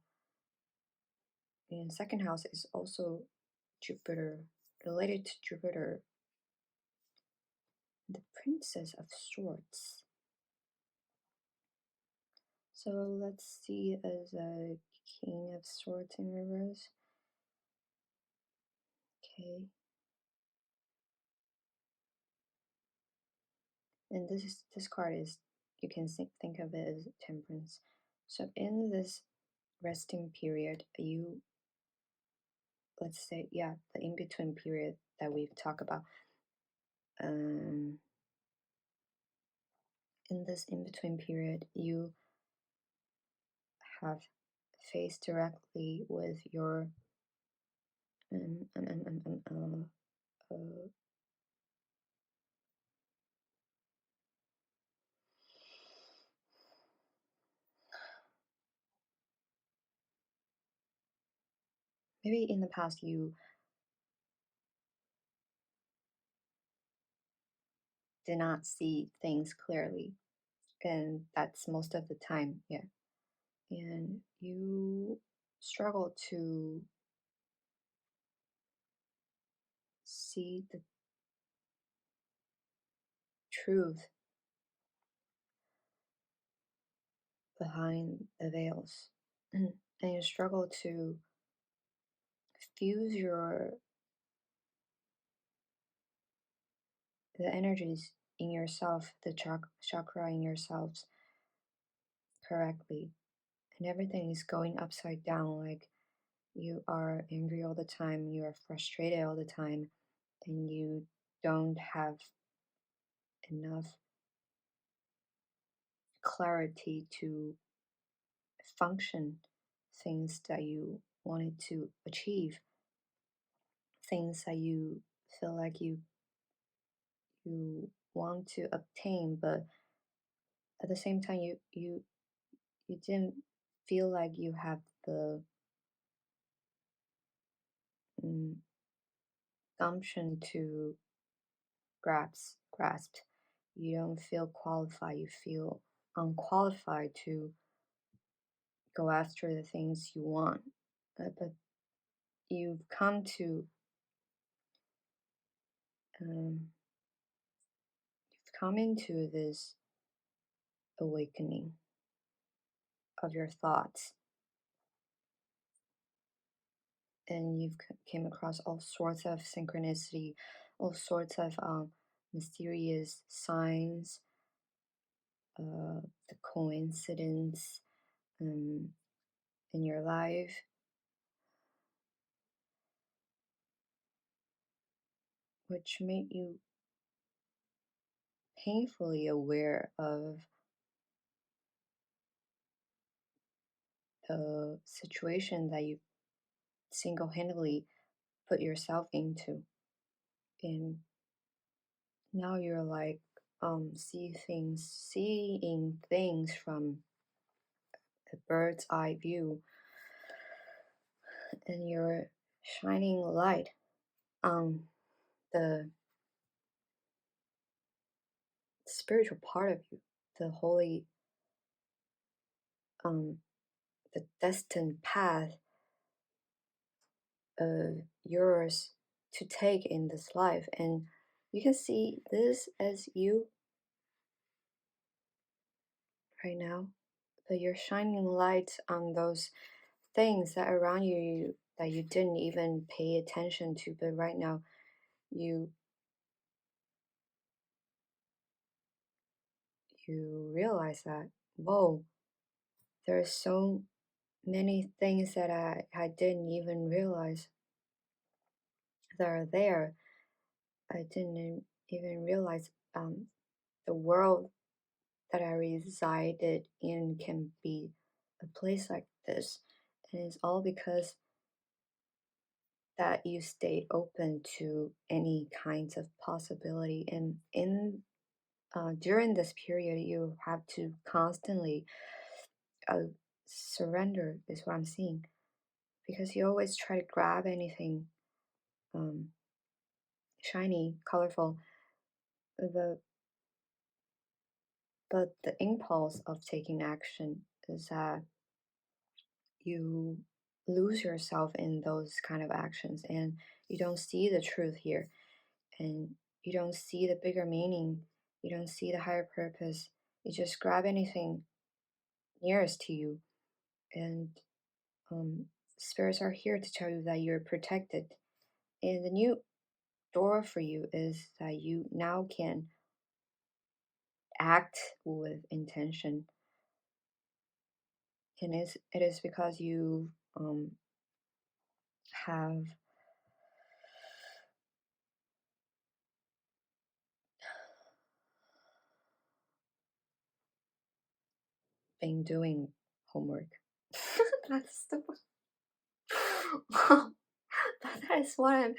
and second house is also Jupiter, related to Jupiter, the Princess of Swords. So let's see as a King of Swords in reverse. Okay. And this card is, you can think of it as Temperance. So in this resting period, you, let's say, yeah, the in-between period that we've talked about. In this in-between period, you have faced directly with your maybe in the past you did not see things clearly, and that's most of the time, yeah. And you struggle to see the truth behind the veils. And you struggle to fuse the energies in yourself, the chakra in yourselves correctly. And everything is going upside down, like you are angry all the time, you are frustrated all the time, and you don't have enough clarity to function things that you wanted to achieve, things that you feel like you want to obtain, but at the same time you didn't feel like you have the gumption to grasp. You don't feel qualified, you feel unqualified to go after the things you want. But you've come into this awakening of your thoughts, and you've came across all sorts of synchronicity, all sorts of mysterious signs, the coincidence in your life, which made you painfully aware of the situation that you single-handedly put yourself into. And now you're like seeing things from a bird's eye view, and you're shining light on the spiritual part of you, the holy, the destined path of yours to take in this life. And you can see this as you right now, but you're shining light on those things that around you that you didn't even pay attention to, but right now you you realize that, whoa, there's so many things that I didn't even realize that are there. I didn't even realize the world that I resided in can be a place like this. And it's all because that you stayed open to any kinds of possibility. And in during this period, you have to constantly uh, surrender, is what I'm seeing, because you always try to grab anything um, shiny, colorful. The but the impulse of taking action is that you lose yourself in those kind of actions, and you don't see the truth here, and you don't see the bigger meaning, you don't see the higher purpose. You just grab anything nearest to you, and um, spirits are here to tell you that you're protected. And the new door for you is that you now can act with intention, and it is because you have been doing homework. That's the that is what I'm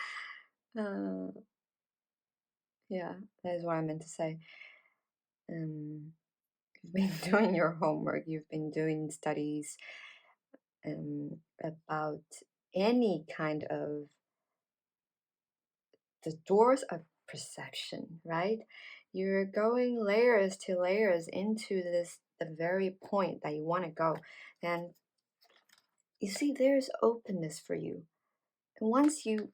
yeah, that is what I meant to say. Um you've been doing your homework, you've been doing studies about any kind of the doors of perception, right? You're going layers to layers into this the very point that you want to go. And you see there's openness for you. And once you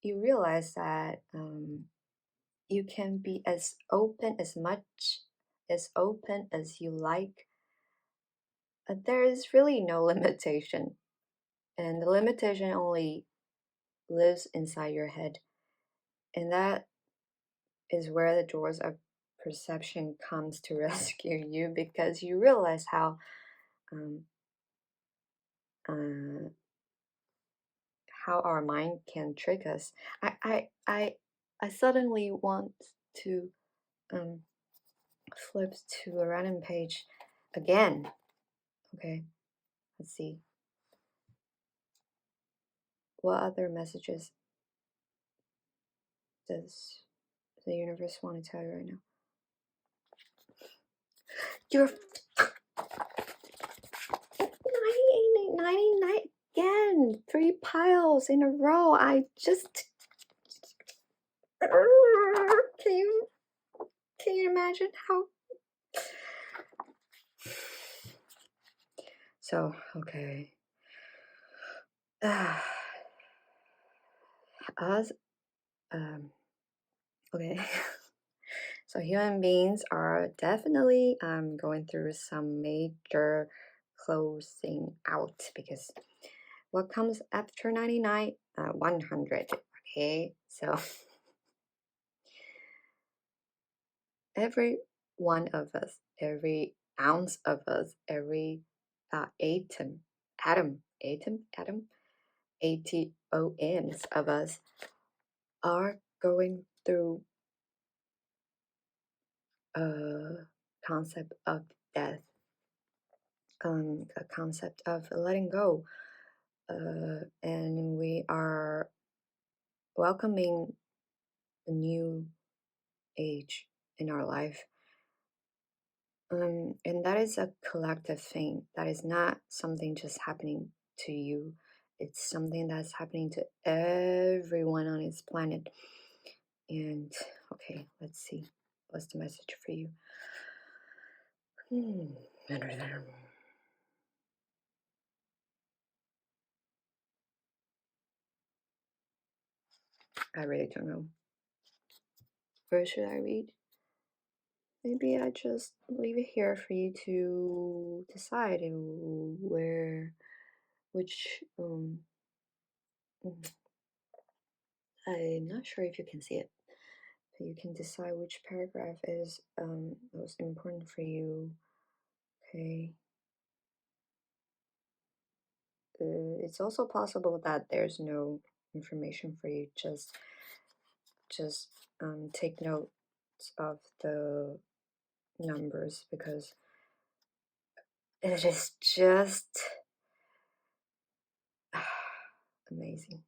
realize that you can be as open as much as open as you like, there is really no limitation, and the limitation only lives inside your head, and that is where the doors of perception comes to rescue you, because you realize um, uh, how our mind can trick us. I suddenly want to um, flip to a random page again. Okay, let's see. What other messages does the universe want to tell you right now? You're 99 again. 3 piles in a row. I just. Can you imagine how? So, okay. Us, okay. So human beings are definitely going through some major closing out, because what comes after 99? 100. Okay, so every one of us, every ounce of us, every atom, ATOMs of us are going through a concept of death, a concept of letting go, and we are welcoming a new age in our life. And that is a collective thing. That is not something just happening to you. It's something that's happening to everyone on this planet. And okay, let's see. What's the message for you? I really don't know. Where should I read? Maybe I just leave it here for you to decide where which I'm not sure if you can see it, but you can decide which paragraph is most important for you. Okay. It's also possible that there's no information for you. Just take notes of the numbers, because it is just amazing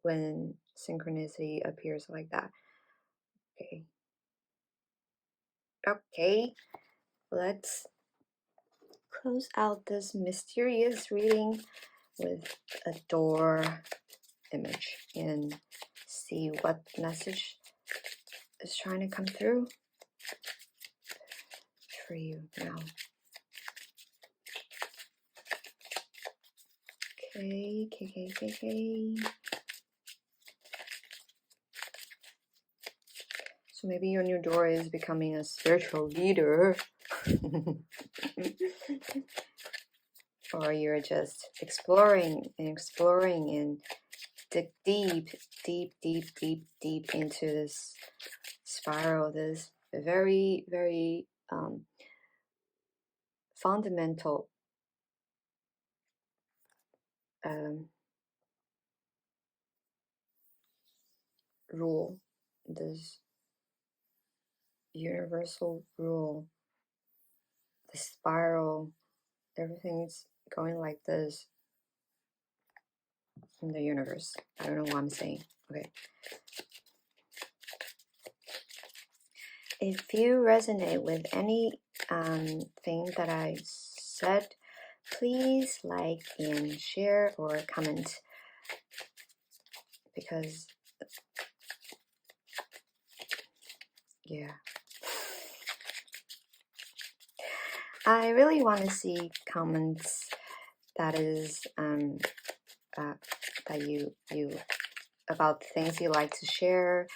when synchronicity appears like that. Okay, let's close out this mysterious reading with a door image and see what message is trying to come through for you now. Okay. So maybe your new door is becoming a spiritual leader. Or you're just exploring and dig deep into this spiral, this very fundamental rule, this universal rule, the spiral. Everything's going like this in the universe. I don't know what I'm saying. Okay. If you resonate with any thing that I said, please like and share or comment, because yeah, I really want to see comments that is that you about things you like to share.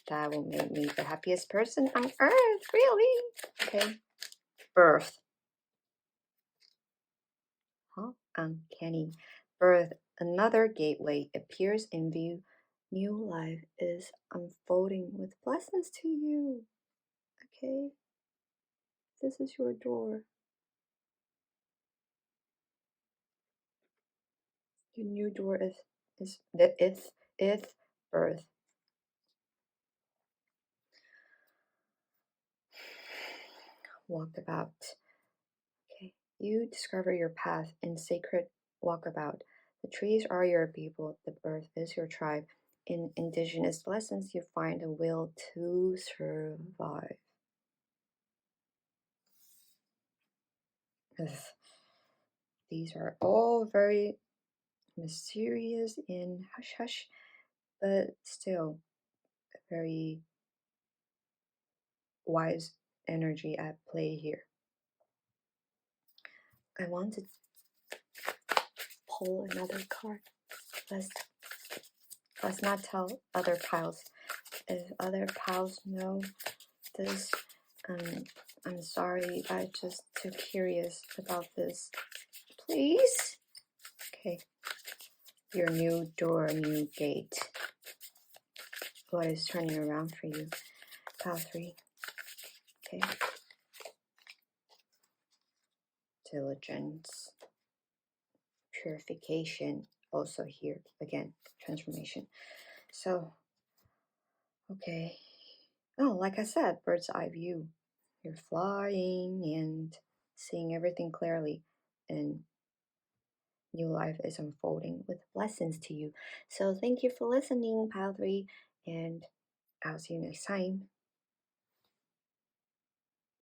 That will make me the happiest person on earth, really. Okay. Birth. Huh? Uncanny. Birth. Another gateway appears in view. New life is unfolding with blessings to you. Okay. This is your door. Your new door is the if birth. Walkabout. Okay. You discover your path in sacred walkabout. The trees are your people, the earth is your tribe. In indigenous lessons, you find a will to survive. These are all very mysterious and hush hush, but still very wise energy at play here. I want to pull another card. Let's not tell other piles. If other piles know this, I'm sorry. I just too curious about this. Please. Okay. Your new door, new gate. What is turning around for you? Pile 3. Okay. Diligence. Purification. Also here. Again, transformation. So, okay. Oh, like I said, bird's eye view. You're flying and seeing everything clearly. And new life is unfolding with blessings to you. So thank you for listening, Pile 3. And I'll see you next time.